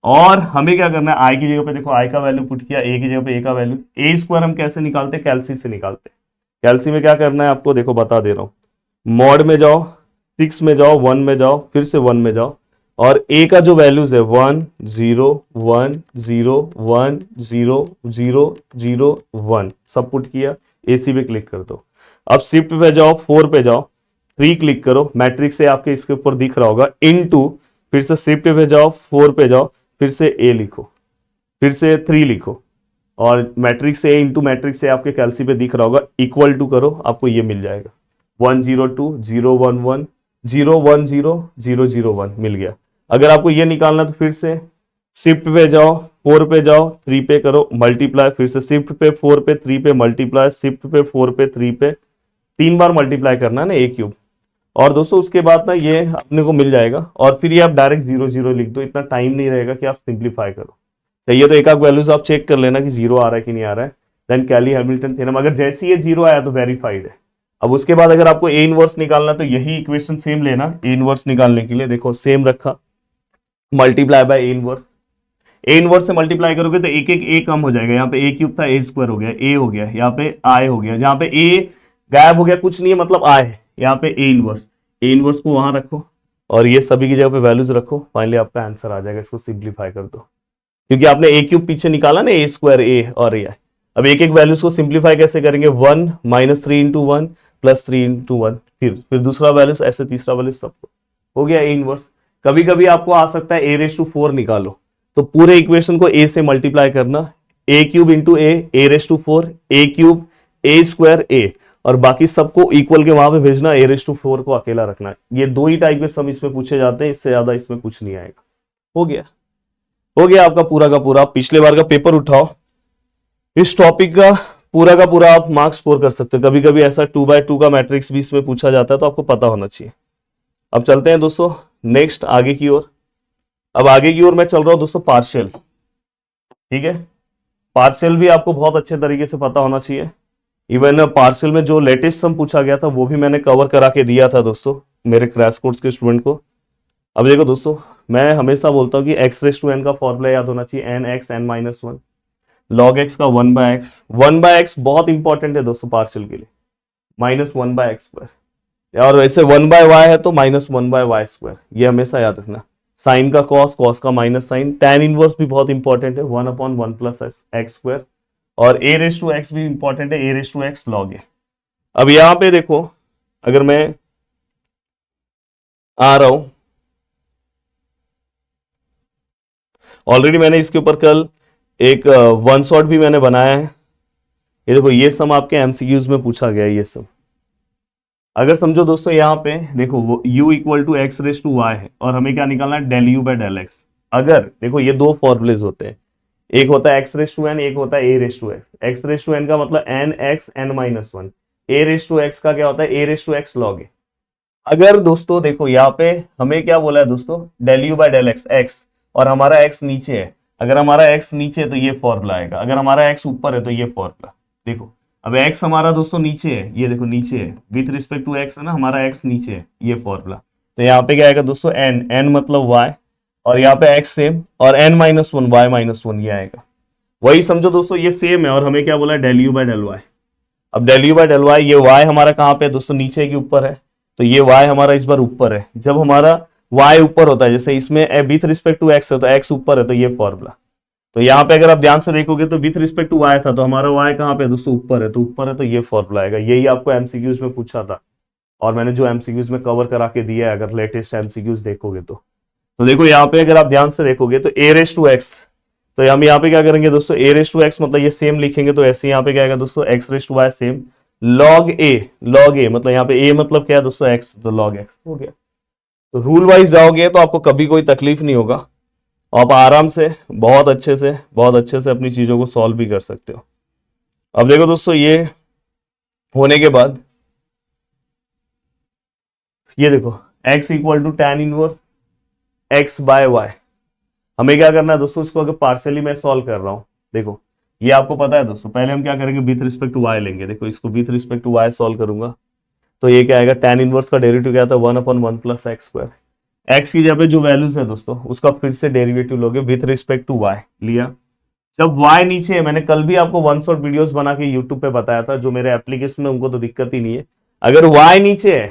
और हमें क्या करना है, आई की जगह पे देखो आई का वैल्यू पुट किया, ए की जगह पे ए का वैल्यू। ए स्क्वायर हम कैसे निकालते हैं, कैलसी से निकालते हैं। कैलसी में क्या करना है आपको, देखो बता दे रहा हूं, मॉड में जाओ, 6 में जाओ, 1 में जाओ, फिर से 1 में जाओ, और ए का जो वैल्यूज है 1 0 1 0 1 0 0 0 1 सब पुट किया, AC पे क्लिक कर दो। अब शिफ्ट पे जाओ, 4 पे जाओ, 3 क्लिक करो, मैट्रिक्स से आपके इसके ऊपर दिख रहा होगा, इनटू, फिर से शिफ्ट पे जाओ, 4 पे जाओ, फिर से ए लिखो, फिर से 3 लिखो, और मैट्रिक्स से इंटू मैट्रिक्स से आपके कैलसी पे दिख रहा होगा, इक्वल टू करो, आपको ये मिल जाएगा 1 0 2 0 1 1 0 1 0 0 0 1 मिल गया। अगर आपको ये निकालना तो फिर से शिफ्ट पे जाओ, 4 पे जाओ, 3 पे करो मल्टीप्लाई, फिर से शिफ्ट पे 4 पे 3 पे मल्टीप्लाई, शिफ्ट पे 4 पे 3 पे 3 बार मल्टीप्लाई करना है ना, ए क्यूब। और दोस्तों उसके बाद ना ये अपने को मिल जाएगा, और फिर ये आप डायरेक्ट 0 0 लिख दो, इतना टाइम नहीं रहेगा कि आप सिंप्लीफाई करो। चाहिए तो एक आध वैल्यूज आप चेक कर लेना कि 0 आ रहा है कि नहीं आ रहा है। देन कैली हैमिल्टन थ्योरम, अगर जैसे ये 0 आया तो वेरीफाइड है। अब उसके बाद अगर आपको ए इनवर्स निकालना तो यही इक्वेशन सेम लेना, ए इनवर्स निकालने के लिए देखो सेम रखा, multiply by A inverse. A inverse से मल्टीप्लाई करोगे तो एक एक ए कम हो जाएगा, यहाँ पे ए क्यूब था, ए स्क्वायर हो गया, ए हो गया, यहाँ पे आई हो गया, जहाँ पे ए गायब हो गया कुछ नहीं है मतलब आई है, यहाँ पे ए इनवर्स को वहां रखो, और ये सभी की जगह पे वैल्यूज रखो, फाइनली आपका आंसर आ जाएगा। इसको सिंप्लीफाई कर दो, क्योंकि आपने ए क्यूब पीछे निकाला ना, ए स्क्वायर ए और ए। अब एक एक वैल्यूज को सिंप्लीफाई कैसे करेंगे, 1 -3 इंटू 1 प्लस 3 इंटू 1, फिर दूसरा वैल्यूज, ऐसे तीसरा वैल्यूज, सबको हो गया ए इनवर्स। कभी कभी आपको आ सकता है a⁴ निकालो, तो पूरे इक्वेशन को a से मल्टीप्लाई करना, a cube into a⁴, a cube a square a, और बाकी सबको इक्वल के वहां पे भेजना, a⁴ को अकेला रखना। ये दो ही टाइप के सम इसमें पूछे जाते हैं, इससे ज्यादा इसमें कुछ नहीं आएगा। हो गया आपका पूरा का पूरा। पिछले बार का पेपर उठाओ, इस टॉपिक का पूरा आप मार्क्स स्कोर कर सकते हो। कभी कभी ऐसा 2x2 का मैट्रिक्स भी इसमें पूछा जाता है, तो आपको पता होना चाहिए। अब चलते हैं दोस्तों नेक्स्ट आगे की ओर। अब आगे की ओर मैं चल रहा हूं दोस्तों पार्शियल, ठीक है। पार्शियल भी आपको बहुत अच्छे तरीके से पता होना चाहिए। इवन पार्शियल में जो लेटेस्ट सम पूछा गया था वो भी मैंने कवर करा के दिया था दोस्तों मेरे क्रैश कोर्स के स्टूडेंट को। अब देखो दोस्तों, मैं हमेशा बोलता हूँ कि x⁴n का फॉर्मूला याद होना चाहिए, nx n-1 log x का 1/x बहुत इंपॉर्टेंट है दोस्तों पार्शियल के लिए, -1/x², और वैसे 1/y है तो -1/y², ये हमेशा याद रखना। साइन का कॉस का माइनस साइन, tan इनवर्स भी बहुत इंपॉर्टेंट है, 1/1 + x², और a⁴x भी इंपॉर्टेंट है, a⁴x log a। अब यहां पे देखो, अगर मैं आ रहा हूं, ऑलरेडी मैंने इसके ऊपर कल एक वन शॉट भी मैंने बनाया है। ये देखो, ये सम आपके एमसीक्यूज में पूछा गया है। ये सम अगर समझो दोस्तों, यहाँ पे देखो u = x⁴y है, और हमें क्या निकालना है, del u/del x। अगर देखो ये दो फॉर्मूलेज होते हैं, एक होता है एक्स रेस टू एन, एक होता है a raise to x. X raise to n का मतलब n x n minus one, a raise to x का क्या होता है a raise to x log a. अगर दोस्तों देखो यहाँ पे हमें क्या बोला है दोस्तों, del u by del x, x और हमारा एक्स नीचे है। अगर हमारा एक्स नीचे है तो ये फॉर्मूला आएगा, अगर हमारा एक्स ऊपर है तो ये फॉर्मूला। देखो अब एक्स हमारा दोस्तों नीचे है, ये देखो नीचे है विथ रिस्पेक्ट टू एक्स है ना, हमारा एक्स नीचे है, ये फॉर्मूला। तो यहाँ पे क्या आएगा दोस्तों एन, एन मतलब वाई, और यहाँ पे एक्स सेम, और n minus one y minus one, ये आएगा। वही समझो दोस्तों ये सेम है, और हमें क्या बोला है del u by del y. अब del u by del y, ये वाई हमारा कहाँ पे है दोस्तों, नीचे के ऊपर है, तो ये y हमारा इस बार ऊपर है। जब हमारा y ऊपर होता है, जैसे इसमें विथ रिस्पेक्ट टू x है तो x ऊपर है, तो ये फॉर्मूला। तो यहाँ पे अगर आप ध्यान से देखोगे तो विथ रिस्पेक्ट टू y था, तो हमारा y कहाँ पे है दोस्तों ऊपर है, तो ऊपर है तो ये फॉर्मूला आएगा। यही आपको एमसीक्यूज में पूछा था, और मैंने जो एमसीक्यूज में कवर करा के दिया है, अगर लेटेस्ट एमसीक्यूज देखोगे तो देखो यहाँ पे अगर आप ध्यान से देखोगे तो a रेस टू x, तो हम यहाँ पे क्या करेंगे दोस्तों a रेस टू x मतलब ये सेम लिखेंगे, तो ऐसे यहाँ पे क्या आएगा दोस्तों x raise to y same, log a, log a मतलब यहाँ पे a मतलब क्या है दोस्तों x, तो log x हो गया। तो रूल वाइज जाओगे तो आपको कभी कोई तकलीफ नहीं होगा, आप आराम से बहुत अच्छे से अपनी चीजों को सॉल्व भी कर सकते हो। अब देखो दोस्तों ये होने के बाद ये देखो x equal to tan inverse x by y, हमें क्या करना है दोस्तों, इसको अगर पार्शियली मैं सॉल्व कर रहा हूं, देखो ये आपको पता है दोस्तों, पहले हम क्या करेंगे विथ रिस्पेक्ट टू y लेंगे। देखो इसको with respect to y solve करूंगा तो ये क्या आएगा, tan इनवर्स का डेरिवेटिव क्या था, 1/1 प्लस एक्स स्क्वायर। एक्स की जगह पे जो वैल्यूज है दोस्तों उसका फिर से डेरिवेटिव लोगे विथ रिस्पेक्ट टू y लिया। जब y नीचे है, मैंने कल भी आपको वन शॉट वीडियोस बना के यूट्यूब पे बताया था, जो मेरे एप्लीकेशन में उनको तो दिक्कत ही नहीं है। अगर y नीचे है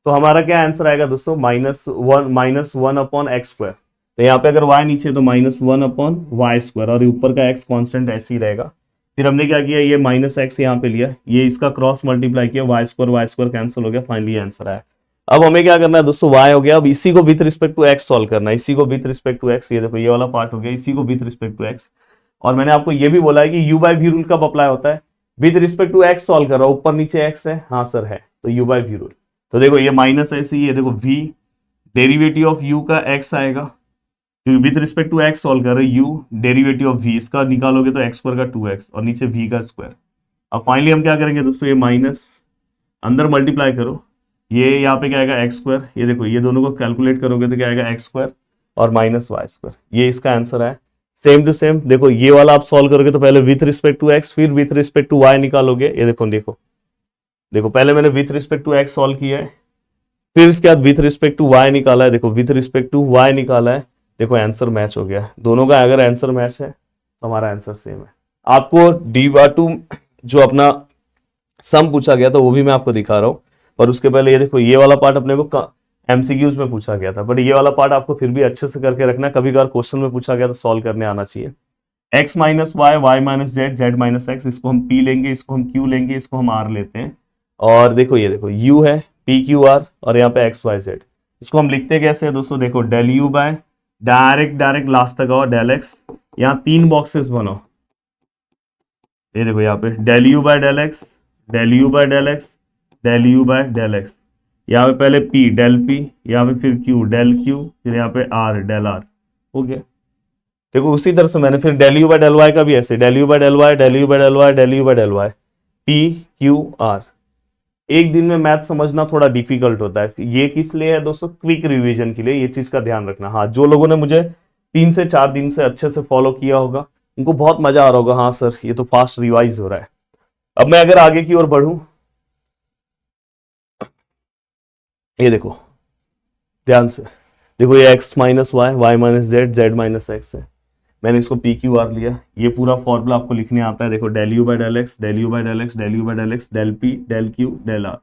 तो हमारा क्या आंसर आएगा दोस्तों, -1 अपॉन एक्स स्क्वायर। तो यहाँ पे अगर y नीचे है तो -1 अपॉन वाई स्क्वायर, और ऊपर का x कांस्टेंट ऐसे ही रहेगा। फिर हमने क्या किया, ये माइनस एक्स यहाँ पे लिया, ये इसका क्रॉस मल्टीप्लाई किया, वाई स्क्वायर कैंसिल हो गया, फाइनली आंसर आया। अब हमें क्या करना है दोस्तों, y हो गया, अब इसी को with respect to x solve करना है, इसी को विथ रिस्पेक्ट टू x, ये देखो ये वाला पार्ट हो गया, इसी को विथ रिस्पेक्ट टू x। और मैंने आपको ये भी बोला है कि u बाय v रूल कब अप्लाई होता है, with respect to x solve कर रहा हूं, ऊपर नीचे x है, हाँ सर है, तो u बाय v रूल। तो देखो ये माइनस ऐसे ही है, देखो v डेरिवेटिव ऑफ u का x आएगा, क्योंकि with respect to x solve कर रहे हैं, u डेरिवेटिव ऑफ v, इसका निकालोगे तो x स्क्वायर का 2x और नीचे v का स्क्वायर। अब फाइनली हम क्या करेंगे दोस्तों, ये माइनस अंदर मल्टीप्लाई करो, ये यहाँ पे क्या आएगा एक्स स्क्वायर, ये देखो ये दोनों को कैलकुलेट करोगे तो क्या आएगा एक्स स्क्वायर और माइनस वाई स्क्वायर, ये इसका आंसर है। सेम टू सेम देखो ये वाला आप सॉल्व करोगे तो पहले विथ रिस्पेक्ट टू एक्स फिर विथ रिस्पेक्ट टू वाई निकालोगे, ये देखो देखो देखो पहले मैंने with respect to x solve किया है, फिर इसके बाद विथ रिस्पेक्ट टू वाई निकाला है, देखो विथ रिस्पेक्ट टू वाई निकाला है, देखो आंसर मैच हो गया दोनों का। अगर आंसर मैच है तो हमारा आंसर सेम है। आपको डी/2 जो अपना सम पूछा गया था वो भी मैं आपको दिखा रहा हूँ, पर उसके पहले ये देखो ये वाला पार्ट अपने को एमसीक्यूज में पूछा गया था, बट ये वाला पार्ट आपको फिर भी अच्छे से करके रखना, कभी कभार क्वेश्चन में पूछा गया तो सॉल्व करने आना चाहिए। x minus y, y minus z, z minus x, इसको हम p लेंगे, इसको हम q लेंगे, इसको हम r लेते हैं। और देखो ये देखो u है p q r और यहाँ पे x y z, इसको हम लिखते कैसे है दोस्तों, देखो del u by direct last तक आओ डेल x, यहाँ 3 बॉक्सेस बनाओ, ये देखो यहाँ पे del u by del x, del u by del x, del u by del x, यहाँ पे पहले p डेल p, यहाँ पे फिर q डेल q, फिर यहाँ पे r डेल r, हो गया। देखो उसी तरह से मैंने फिर del u by del y का भी ऐसे del u by del y, del u by del y, del u by del y, p q r। एक दिन में मैथ समझना थोड़ा डिफिकल्ट होता है, ये किस लिए है दोस्तों, क्विक रिवीजन के लिए, ये चीज का ध्यान रखना। हाँ जो लोगों ने मुझे 3 से 4 दिन से अच्छे से फॉलो किया होगा उनको बहुत मजा आ रहा होगा, हाँ सर ये तो फास्ट रिवाइज हो रहा है। अब मैं अगर आगे की ओर बढ़ूं, ये देखो ध्यान से देखो ये x minus y, y minus z, z minus x है, मैंने इसको पी क्यू आर लिया, ये पूरा फॉर्मूला आपको लिखने आता है, देखो del u by del x, del u by del x, del u by del x, del p, del q, del r.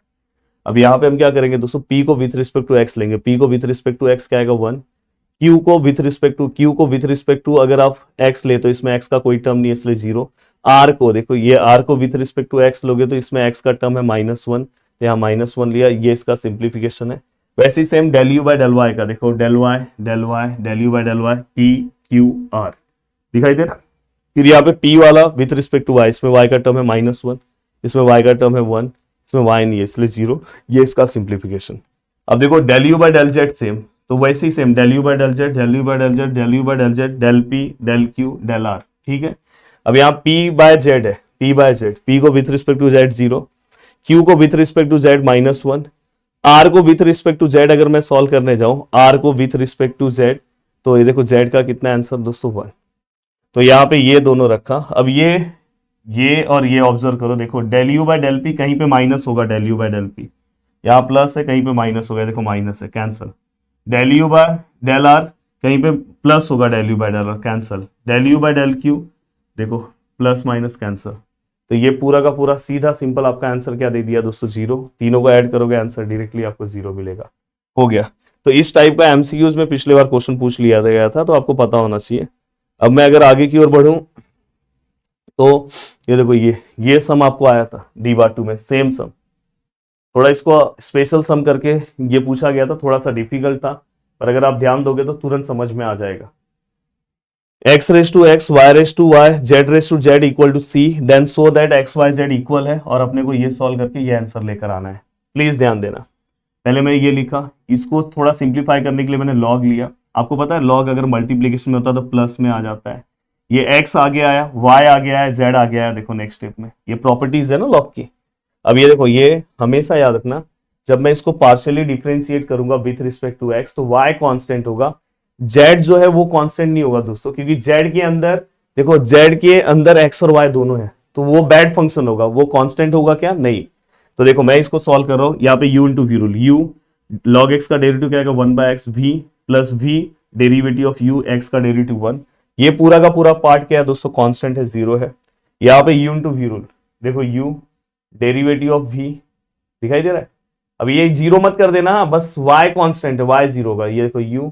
अब यहाँ पे हम क्या करेंगे दोस्तों, p को विथ रिस्पेक्ट टू x लेंगे, p को विथ रिस्पेक्ट टू x क्या आएगा 1, q को विथ रिस्पेक्ट टू अगर आप x ले तो इसमें x का कोई टर्म नहीं है इसलिए 0, r को देखो ये r को विथ रिस्पेक्ट टू x लोगे तो इसमें x का टर्म है -1, यहाँ -1 लिया, ये इसका सिंप्लीफिकेशन है। वैसे ही same del u by del y का देखो del y del y, del u by del y, p q r दिखाई दे रहा। फिर यहाँ पे p वाला विथ रिस्पेक्ट टू y, इसमें y का टर्म है -1, इसमें y का टर्म है 1, इसमें y नहीं है इसलिए 0, ये इसका सिंप्लीफिकेशन। अब देखो del u by del z same, तो वैसे ही same del u by del z, del u by del z, del u by del z, del p, del q, del r, ठीक है। अब यहाँ p बाय जेड है, p by z, p को with respect to z 0, q को with respect to z -1, r को with respect to z अगर मैं सॉल्व करने जाऊं, r को विथ रिस्पेक्ट टू जेड, तो ये देखो z का कितना आंसर दोस्तों 1। तो यहाँ पे ये दोनों रखा। अब ये और ये ऑब्जर्व करो, देखो del u by del p कहीं पे माइनस होगा, del u by del p, यहाँ प्लस है कहीं पे माइनस होगा, देखो माइनस है, cancel. Del u by del r कहीं पे प्लस होगा, del u by del r, cancel. Del u by del q देखो प्लस माइनस कैंसल। तो ये पूरा का पूरा सीधा सिंपल आपका आंसर क्या दे दिया दोस्तों 0। तीनों को ऐड करोगे आंसर डायरेक्टली आपको 0 मिलेगा। हो गया। तो इस टाइप का एमसीक्यूज में पिछले बार क्वेश्चन पूछ लिया गया था, तो आपको पता होना चाहिए। अब मैं अगर आगे की ओर बढ़ूं तो ये देखो ये सम आपको आया था D/2 में, सेम सम। थोड़ा इसको स्पेशल सम करके ये पूछा गया था, थोड़ा सा डिफिकल्ट था, पर अगर आप ध्यान दोगे तो तुरंत समझ में आ जाएगा। x raise to x, y raise to y, z raise to z equal to c, then so that x y z equal है, और अपने को ये सॉल्व करके ये आंसर लेकर आना है। प्लीज ध्यान देना। पहले मैंने ये लिखा, इसको थोड़ा सिंप्लीफाई करने के लिए मैंने लॉग लिया। आपको पता है लॉग अगर मल्टीप्लीकेशन में होता है तो प्लस में आ जाता है। ये x आगे आया, y आगे आया, z आगे आया, देखो नेक्स्ट स्टेप में ये प्रॉपर्टीज है ना लॉग की। अब ये देखो, ये हमेशा याद रखना, जब मैं इसको पार्शियली डिफरेंशिएट करूंगा विथ रिस्पेक्ट टू x तो y कांस्टेंट होगा, z जो है वो कांस्टेंट नहीं होगा दोस्तों, क्योंकि z के अंदर देखो, z के अंदर x और y दोनों है, तो वो बैड फंक्शन होगा, वो कांस्टेंट होगा क्या, नहीं। तो देखो मैं इसको सॉल्व कर रहा हूं, यहाँ पे u into v rule, u log x का डेरिवेटिव क्या आएगा 1/x, v plus v derivative of u, x का डेरिवेटिव 1। ये पूरा का पूरा पार्ट क्या है दोस्तों, कांस्टेंट है, 0 है। यहाँ पे u इंटू वी रूल, देखो u डेरिवेटिव ऑफ v दिखाई दे रहा है। अब ये 0 मत कर देना, बस y कांस्टेंट है, y 0 होगा। ये देखो u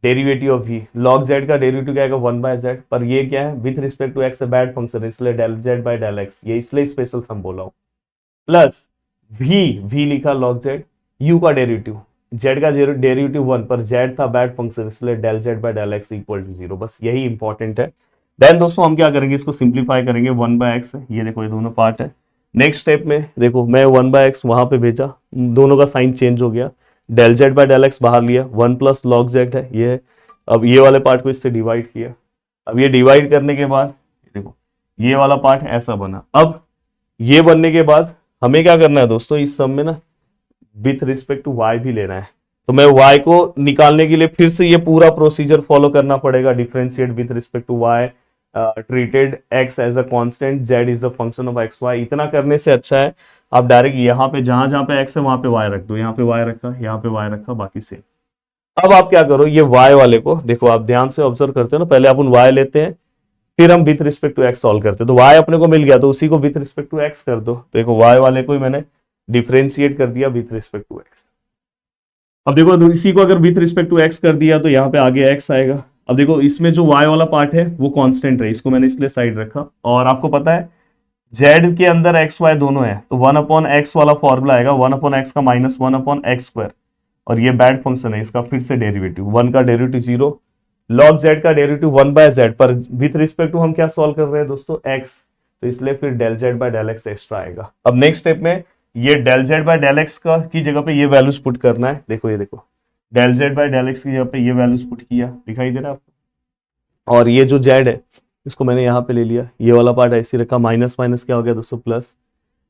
derivative of v, log z का डेरिवेटिव क्या आएगा 1/z, पर ये क्या है विथ रिस्पेक्ट टू x से बैड फंक्शन, इसलिए del z by del x, ये इसलिए स्पेशल सम बोला हूं। प्लस v लिखा log z, u का डेरिवेटिव, z का डेरिवेटिव 1, पर z था बैड फंक्शन, इसलिए del z by del x equal to 0। बस यही इंपॉर्टेंट है। देन दोस्तों हम क्या करेंगे, इसको सिंप्लीफाई करेंगे, 1/x है, ये देखो ये दोनों पार्ट है। नेक्स्ट स्टेप में देखो मैं 1/x वहां पे भेजा, दोनों का साइन चेंज हो गया, del z by del x बाहर लिया, 1 प्लस log z है ये है। अब ये वाले पार्ट को इससे डिवाइड किया। अब ये डिवाइड करने के बाद देखो ये वाला पार्ट ऐसा बना। अब ये बनने के बाद हमें क्या करना है दोस्तों, इस सम में ना विथ रिस्पेक्ट टू y भी लेना है। तो मैं y को निकालने के लिए फिर से ये पूरा प्रोसीजर फॉलो करना पड़ेगा, differentiate with respect to y, treated x as a constant, z is a function of x y। इतना करने से अच्छा है आप डायरेक्ट यहाँ पे जहां जहां पे x है वहां पे y रख दो, यहाँ पे y रखा, यहाँ पे y रखा, बाकी सेम। अब आप क्या करो, ये y वाले को देखो, आप ध्यान से ऑब्जर्व करते हो ना, पहले अपन y लेते हैं, फिर हम with respect to x solve करते हैं। तो y अपने को मिल गया, तो उसी को विथ रिस्पेक्ट टू x कर दो। तो देखो y वाले को ही मैंने डिफरेंशिएट कर दिया विथ रिस्पेक्ट टू x। अब देखो इसी को अगर विथ रिस्पेक्ट टू x कर दिया तो यहाँ पे आगे x आएगा। अब देखो इसमें जो y वाला पार्ट है वो कांस्टेंट है, इसको मैंने इसलिए साइड रखा। और आपको पता है z के अंदर x y दोनों है, तो 1/x वाला फॉर्मूला आएगा 1/x का माइनस 1/x², और ये बैड फंक्शन है, इसका फिर से डेरिवेटिव 1 का डेरिवेटिव 0, log z का डेरिवेटिव 1/z, पर विथ रिस्पेक्ट टू हम क्या सॉल्व कर रहे हैं दोस्तों x, तो इसलिए फिर del z by del x extra आएगा। अब नेक्स्ट स्टेप में ये del z by del x का की जगह पे ये वैल्यूज पुट करना है। देखो ये देखो del z by del x की जगह पे ये वैल्यूज पुट किया, दिखाई दे रहा है आपको। और ये जो z है इसको मैंने यहाँ पे ले लिया, ये वाला पार्ट ऐसे रखा, माइनस माइनस क्या हो गया दोस्तों प्लस।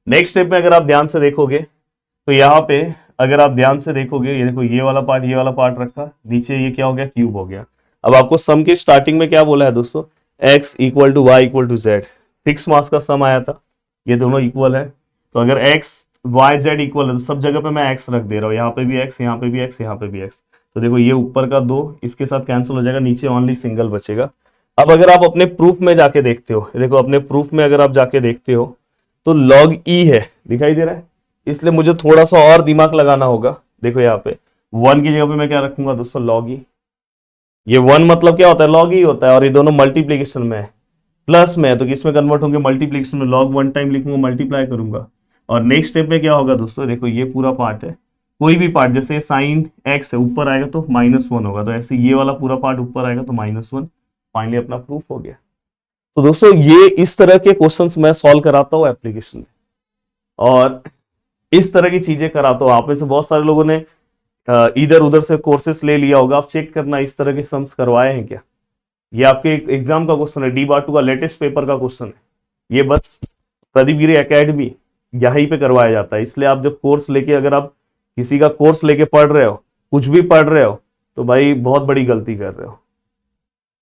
नेक्स्ट स्टेप में अगर आप ध्यान से देखोगे तो यहाँ पे अगर आप ध्यान से देखोगे, ये देखो ये वाला पार्ट रखा, नीचे ये क्या हो गया, क्यूब हो गया। अब आपको सम के स्टार्टिंग में क्या बोला है दोस्तों, x equal to y equal to z, 6 marks का सम आया था, ये दोनों इक्वल है। तो अगर x y z इक्वल है तो सब जगह पे मैं x रख दे रहा हूँ, यहाँ पे भी x, यहाँ पे भी x, यहाँ पे भी x। तो देखो ये ऊपर का 2 इसके साथ कैंसिल हो जाएगा, नीचे ओनली सिंगल बचेगा। अब अगर आप अपने प्रूफ में जाके देखते हो, देखो अपने प्रूफ में अगर आप जाके देखते हो तो log e है, दिखाई दे रहा है, इसलिए मुझे थोड़ा सा और दिमाग लगाना होगा। देखो यहाँ पे 1 की जगह पे मैं क्या रखूंगा दोस्तों, log e। ये 1 मतलब क्या होता है, log e होता है, और ये दोनों मल्टीप्लीकेशन में है, प्लस में है, तो किसमें कन्वर्ट होंगे, मल्टीप्लीकेशन में। log 1 टाइम लिखूंगा, मल्टीप्लाई करूंगा। और नेक्स्ट स्टेप में क्या होगा दोस्तों, देखो ये पूरा पार्ट है, कोई भी पार्ट जैसे साइन x है ऊपर आएगा तो -1 होगा, तो ऐसे ये वाला पूरा पार्ट ऊपर आएगा तो -1। फाइनली अपना प्रूफ हो गया। तो दोस्तों ये इस तरह के क्वेश्चंस मैं सॉल्व कराता हूँ एप्लीकेशन में, और इस तरह की चीजें कराता हूँ। आप में से बहुत सारे लोगों ने इधर उधर से कोर्सेस ले लिया होगा, आप चेक करना इस तरह के सम्स करवाए हैं क्या, ये आपके एग्जाम का क्वेश्चन है, डी बार 2 का लेटेस्ट पेपर का क्वेश्चन है। ये बस प्रदीप गिरी एकेडमी यहीं पे करवाया जाता है। इसलिए आप जब कोर्स लेके, अगर आप किसी का कोर्स लेके पढ़ रहे हो, कुछ भी पढ़ रहे हो, तो भाई बहुत बड़ी गलती कर रहे हो।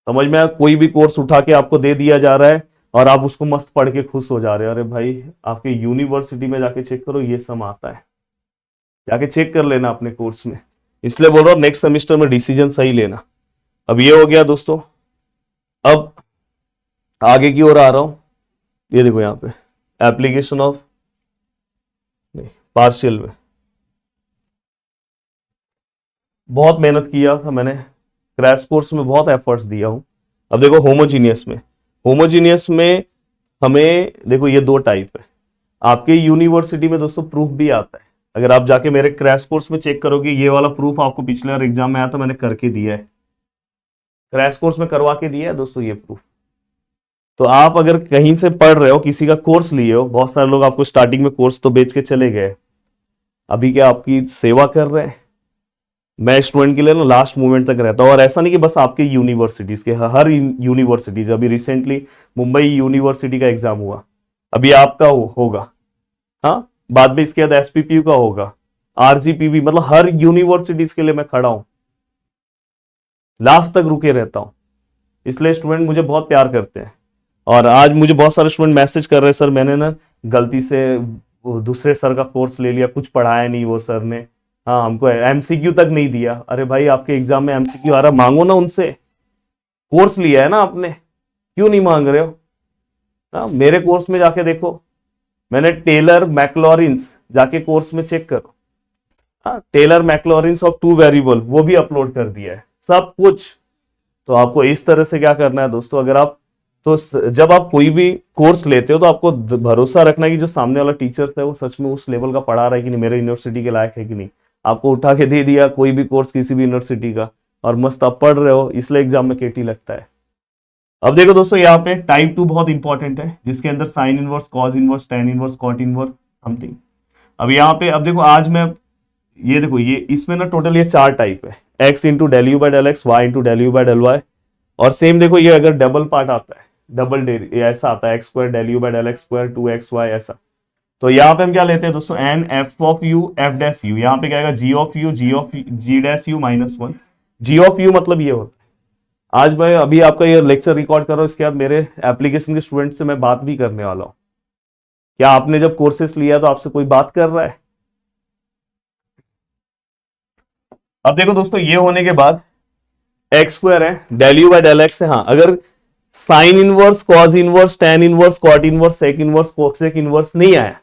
समझ में, कोई भी कोर्स उठा के आपको दे दिया जा रहा है और आप उसको मस्त पढ़ के खुश हो जा रहे हो। अरे भाई, आपके यूनिवर्सिटी में जाके चेक करो, ये सम आता है, जाके चेक कर लेना अपने कोर्स में। इसलिए बोल रहा हूं नेक्स्ट सेमेस्टर में डिसीजन सही लेना। अब ये हो गया दोस्तों। अब आगे की ओर आ रहा हूं। ये देखो यहाँ पे एप्लीकेशन ऑफ, नहीं, पार्शियल में बहुत मेहनत किया था मैंने, क्रैश कोर्स में बहुत एफर्ट्स दिया हूं। अब देखो होमोजीनियस में, होमोजीनियस में हमें देखो ये दो टाइप है। आपके यूनिवर्सिटी में दोस्तों प्रूफ भी आता है। अगर आप जाके मेरे क्रैश कोर्स में चेक करोगे, ये वाला प्रूफ आपको पिछले बार एग्जाम में आया था, मैंने करके दिया है, क्रैश कोर्स में करवा के दिया है दोस्तों ये प्रूफ। तो आप अगर कहीं से पढ़ रहे हो, किसी का कोर्स लिए हो, बहुत सारे लोग आपको स्टार्टिंग में कोर्स तो बेच के चले गए, अभी क्या आपकी सेवा कर रहे हैं। मैं स्टूडेंट के लिए ना लास्ट मोमेंट तक रहता हूँ। और ऐसा नहीं कि बस आपके यूनिवर्सिटीज के, हर यूनिवर्सिटीज, अभी रिसेंटली मुंबई यूनिवर्सिटी का एग्जाम हुआ, अभी आपका होगा, हाँ, बाद में इसके बाद एसपीपीयू का होगा, आरजीपीवी, मतलब हर यूनिवर्सिटीज के लिए मैं खड़ा हूं, लास्ट तक रुके रहता हूं। इसलिए स्टूडेंट मुझे बहुत प्यार करते हैं। और आज मुझे बहुत सारे स्टूडेंट मैसेज कर रहे हैं, सर मैंने ना गलती से दूसरे सर का कोर्स ले लिया, कुछ पढ़ाया नहीं वो सर ने, हाँ हमको एमसीक्यू तक नहीं दिया। अरे भाई, आपके एग्जाम में एमसीक्यू आ रहा, मांगो ना उनसे, कोर्स लिया है ना आपने, क्यों नहीं मांग रहे हो? हाँ, मेरे कोर्स में जाके देखो, मैंने टेलर मैक्लॉरिन्स जाके कोर्स में चेक करो, हाँ, टेलर मैक्लॉरिन्स ऑफ टू वेरिएबल वो भी अपलोड कर दिया है, सब कुछ। तो आपको इस तरह से क्या करना है दोस्तों, अगर आप तो जब आप कोई भी कोर्स लेते हो तो आपको भरोसा रखना है कि जो सामने वाला टीचर है वो सच में उस लेवल का पढ़ा रहा है कि नहीं, मेरे यूनिवर्सिटी के लायक है कि नहीं। आपको उठा के दे दिया कोई भी कोर्स किसी भी यूनिवर्सिटी का, और मस्त आप पढ़ रहे हो, इसलिए एग्जाम में केटी लगता है। अब देखो दोस्तों, यहाँ पे टाइप 2 बहुत इंपॉर्टेंट है, जिसके अंदर sine inverse, cos inverse, tan inverse, cot inverse, something. अब यहाँ पे, अब देखो आज मैं, ये देखो, ये इसमें ना टोटल ये 4 टाइप है, x into del u by del x, y into del u by del y. और सेम देखो, ये अगर डबल पार्ट आता है, डबल ऐसा आता है, x square del u by del x square 2xy ऐसा। तो यहाँ पे हम क्या लेते हैं दोस्तों, and f of u f dash u, यहाँ पे क्या आएगा, g of u g dash u minus 1। G of u मतलब ये होता है, आज मैं अभी आपका ये लेक्चर रिकॉर्ड कर रहा हूँ, इसके बाद मेरे एप्लीकेशन के स्टूडेंट से मैं बात भी करने वाला हूँ। क्या आपने जब कोर्सेस लिया तो आपसे कोई बात कर रहा है? अब देखो दोस्तों, ये होने के बाद एक्स स्क्वायर है, del u by del x है, हाँ, अगर sine inverse, cos inverse, tan inverse, cot inverse, sec inverse, cosec inverse नहीं आया,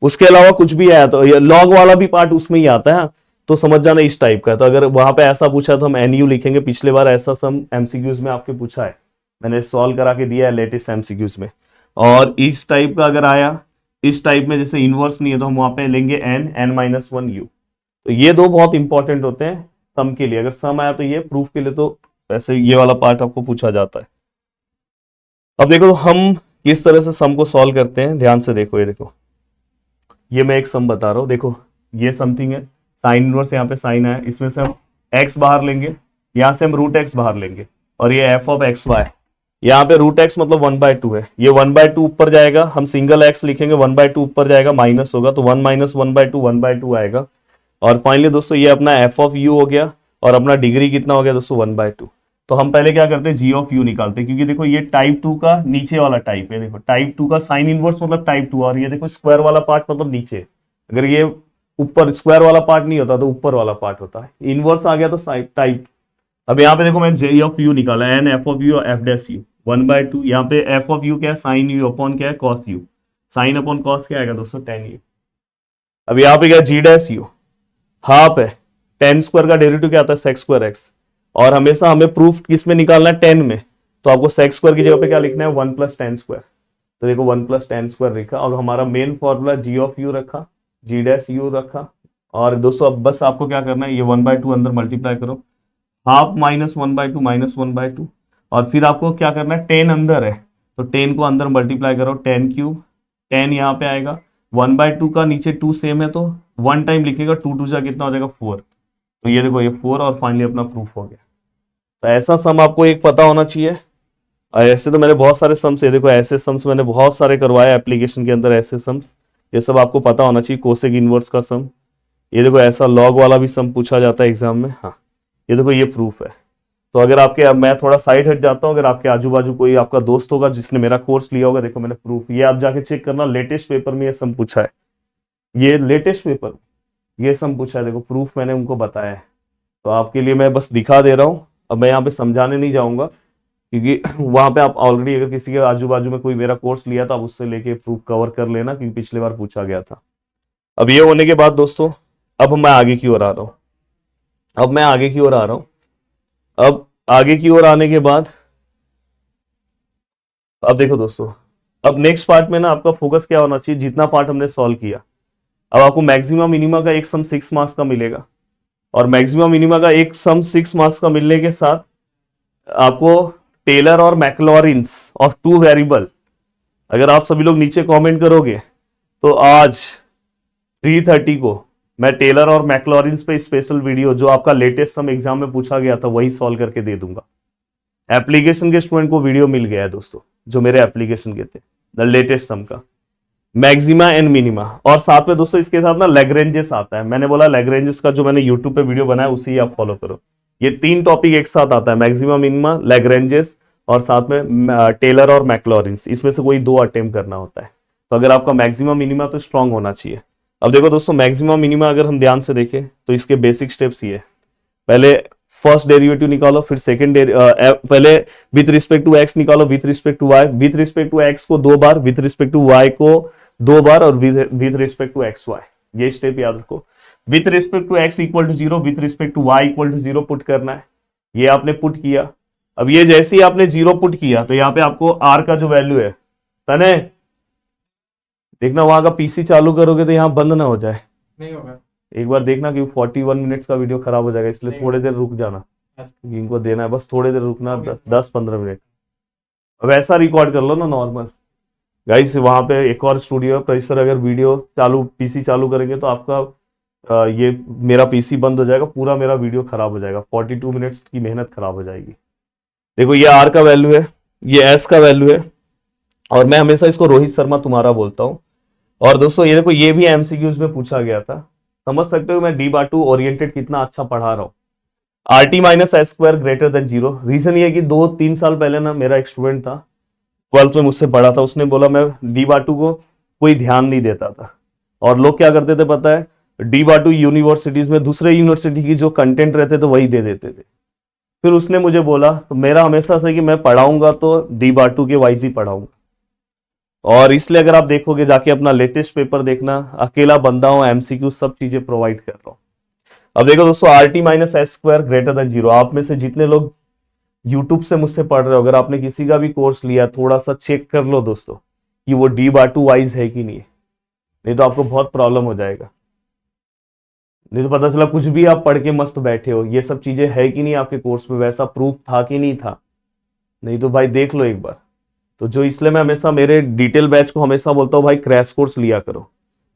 उसके अलावा कुछ भी आया तो ये लॉग वाला भी पार्ट उसमें ही आता है, तो समझ जाना इस टाइप का। तो अगर वहां पे ऐसा पूछा तो हम एनयू लिखेंगे। पिछले बार ऐसा सम एमसीक्यूज में आपके पूछा है, मैंने सॉल्व करा के दिया है लेटेस्ट एमसीक्यूज में। और इस टाइप का अगर आया, इस टाइप में जैसे इनवर्स नहीं है तो हम वहां पे लेंगे एन माइनस 1 यू। तो ये दो बहुत इंपॉर्टेंट होते हैं सम के लिए। अगर सम आया तो ये, प्रूफ के लिए तो वैसे ये वाला पार्ट आपको पूछा जाता है। अब देखो तो हम किस तरह से सम को सॉल्व करते हैं, ध्यान से देखो। ये देखो, ये मैं एक सम बता रहा हूं, देखो ये समथिंग है, साइन इनवर्स, यहाँ पे साइन है, इसमें से हम x बाहर लेंगे, यहां से हम रूट x बाहर लेंगे, और ये f ऑफ एक्स वाई, यहाँ पे रूट x मतलब 1/2 है, ये 1/2 ऊपर जाएगा, हम सिंगल x लिखेंगे, 1/2 ऊपर जाएगा, माइनस होगा, तो 1 माइनस 1/2 1/2 आएगा। और फाइनली दोस्तों ये अपना f ऑफ u हो गया, और अपना डिग्री कितना हो गया दोस्तों 1/2। तो हम पहले क्या करते हैं, g ऑफ u निकालते हैं, क्योंकि देखो ये टाइप 2 का नीचे वाला टाइप है। देखो टाइप 2 का साइन इनवर्स मतलब टाइप 2, और ये देखो स्क्वायर वाला पार्ट मतलब नीचे। अगर ये ऊपर स्क्वायर वाला पार्ट नहीं होता तो ऊपर वाला पार्ट होता है, इनवर्स आ गया तो टाइप। अब यहाँ पे देखो मैं जे ऑफ यू निकाला, n f of u f dash u 1/2, यहाँ पे एफ ऑफ यू क्या है, साइन यू अपॉन क्या है, cos u, sine upon cos क्या आएगा दोस्तों, टेन यू। अब यहाँ पे क्या जी डैश यू, हाफ है, टेन स्क्वायर का डेरिवेटिव क्या आता है, सेक्स स्क्वायर एक्स, और हमेशा हमें प्रूफ किस में निकालना है, 10 में, तो आपको सेक्स स्क्वायर की जगह पे क्या लिखना है, 1 + tan स्क्वायर। तो देखो 1 + tan स्क्वायर लिखा, और हमारा main formula g of u रखा, जी डैश यू रखा। और दोस्तों अब बस आपको क्या करना है, ये 1/2 अंदर मल्टीप्लाई करो, हाफ माइनस 1/2 माइनस 1/2, और फिर आपको क्या करना है, 10 अंदर है तो 10 को अंदर मल्टीप्लाई करो, 10³ 10 यहाँ पे आएगा, 1/2 का नीचे 2 सेम है तो 1 टाइम लिखेगा, 2 × 2 कितना हो जाएगा 4। तो ये देखो ये 4, और फाइनली अपना प्रूफ हो गया। तो ऐसा सम आपको एक पता होना चाहिए। ऐसे तो मैंने बहुत सारे सम्स, ये देखो ऐसे सम्स मैंने बहुत सारे करवाए एप्लीकेशन के अंदर, ऐसे सम्स ये सब आपको पता होना चाहिए। कोसेक इनवर्स का सम, ये देखो ऐसा लॉग वाला भी सम पूछा जाता है एग्जाम में। हाँ ये देखो ये प्रूफ है। तो अगर आपके, अब मैं थोड़ा साइड हट जाता हूँ, अगर आपके आजू बाजू कोई आपका दोस्त होगा जिसने मेरा कोर्स लिया होगा, देखो मैंने प्रूफ, ये आप जाके चेक करना, लेटेस्ट पेपर में ये सम पूछा है, ये लेटेस्ट पेपर ये सम पूछा है, देखो प्रूफ मैंने उनको बताया है। तो आपके लिए मैं बस दिखा दे रहा हूँ, अब मैं यहाँ पे समझाने नहीं जाऊंगा क्योंकि वहां पे आप ऑलरेडी अगर किसी के आजू बाजू में कोई मेरा कोर्स लिया था, आप उससे लेके प्रूफ कवर कर लेना, क्योंकि पिछले बार पूछा गया था। अब ये होने के बाद दोस्तों, अब मैं आगे की ओर आ रहा हूँ, अब मैं आगे की ओर आ रहा हूँ। अब आगे की ओर आने के बाद अब देखो दोस्तों, अब नेक्स्ट पार्ट में ना आपका फोकस क्या होना चाहिए, जितना पार्ट हमने सॉल्व किया, अब आपको मैक्सिमम मिनिमा का एक सम 6 मार्क्स का मिलेगा, और मैक्सिमम मिनिमा का एक सम 6 मार्क्स का मिलने के साथ आपको टेलर और मैक्लॉरिन्स ऑफ टू वेरिएबल, अगर आप सभी लोग नीचे कमेंट करोगे तो आज 3:30 को मैं टेलर और मैक्लॉरिन्स पे स्पेशल वीडियो, जो आपका लेटेस्ट सम एग्जाम में पूछा गया था, वही सॉल्व करके दे दूंगा। एप्लीकेशन के स्टूडेंट को वीडियो मिल गया है दोस्तों, जो मेरे एप्लीकेशन के थे, द लेटेस्ट सम का मैक्सिमा एंड मिनिमा, और साथ में दोस्तों इसके साथ ना लैग्रेंजेस आता है। मैंने बोला लैग्रेंजेस का जो मैंने यूट्यूब पे वीडियो बनाया उसी आप फॉलो करो। ये 3 टॉपिक एक साथ आता है, मैक्सिमा, मिनिमा, लैग्रेंजेस, और साथ में टेलर और मैक्लॉरिन्स, इसमें से कोई 2 अटेम्प्ट करना होता है। तो अगर आपका मैक्सिमा मिनिमा तो स्ट्रांग होना चाहिए। अब देखो दोस्तों, मैक्सिमा मिनिमा अगर हम ध्यान से देखें तो इसके बेसिक स्टेप्स ये, पहले फर्स्ट डेरिवेटिव निकालो, फिर सेकंड पहले विथ रिस्पेक्ट टू एक्स निकालो, with respect to y, with respect to x को 2 बार, विथ रिस्पेक्ट टू वाई को 2 बार, और with respect to x y. ये स्टेप याद रखो। With respect to x equal to 0, with respect to y equal to 0 put करना है। ये आपने पुट किया। अब ये जैसे ही आपने 0 पुट किया तो यहाँ पे आपको आर का जो वैल्यू है, तने देखना वहां का पीसी चालू करोगे तो यहाँ बंद ना हो जाए, नहीं होगा। एक बार देखना कि 41 मिनट्स का वीडियो खराब हो जाएगा, इसलिए थोड़ी देर रुक जाना, इनको देना है बस थोड़ी देर रुकना, 10-15 मिनट। अब ऐसा रिकॉर्ड कर लो ना नॉर्मल। गाइस वहां पे एक और स्टूडियो है प्रोफेसर, अगर वीडियो चालू पीसी चालू करेंगे तो आपका ये मेरा पीसी बंद हो जाएगा, पूरा मेरा वीडियो खराब हो जाएगा, 42 मिनट्स की मेहनत खराब हो जाएगी। देखो ये आर का वैल्यू है, ये एस का वैल्यू है, और मैं हमेशा इसको रोहित शर्मा तुम्हारा बोलता हूँ। और दोस्तों ये देखो, ये भी एमसीक्यूज में पूछा गया था, समझ सकते हो मैं डी बाटू ओरिएंटेड कितना अच्छा पढ़ा रहा हूँ। R t minus s square greater than 0, reason ये कि 2-3 साल पहले ना मेरा एक स्टूडेंट था, 12th में मुझसे पढ़ा था, उसने बोला मैं डी बाटू को कोई ध्यान नहीं देता था, और लोग क्या करते थे पता है, डी बाटू यूनिवर्सिटीज में दूसरे यूनिवर्सिटी की जो कंटेंट रहते थे वही दे देते थे। फिर उसने मुझे बोला, तो मेरा हमेशा से कि मैं पढ़ाऊंगा तो डी बाटू के वाइज ही पढ़ाऊंगा, और इसलिए अगर आप देखोगे जाके अपना लेटेस्ट पेपर देखना, अकेला बंदा हूं, एमसीक्यू सब चीजें प्रोवाइड कर रहा हूं। अब देखो दोस्तों, are t minus s square greater than 0, आप में से जितने लोग यूट्यूब से मुझसे पढ़ रहे हो, अगर आपने किसी का भी कोर्स लिया, थोड़ा सा चेक कर लो दोस्तों कि वो डी बाटू वाइज है कि नहीं है, नहीं तो आपको बहुत प्रॉब्लम हो जाएगा। नहीं तो पता चला कुछ भी आप पढ़ के मस्त बैठे हो, ये सब चीजें है कि नहीं आपके कोर्स में, वैसा प्रूफ था कि नहीं था, नहीं तो भाई देख लो एक बार। तो जो इसलिए मैं हमेशा मेरे डिटेल बैच को हमेशा बोलता हूँ भाई क्रैश कोर्स लिया करो,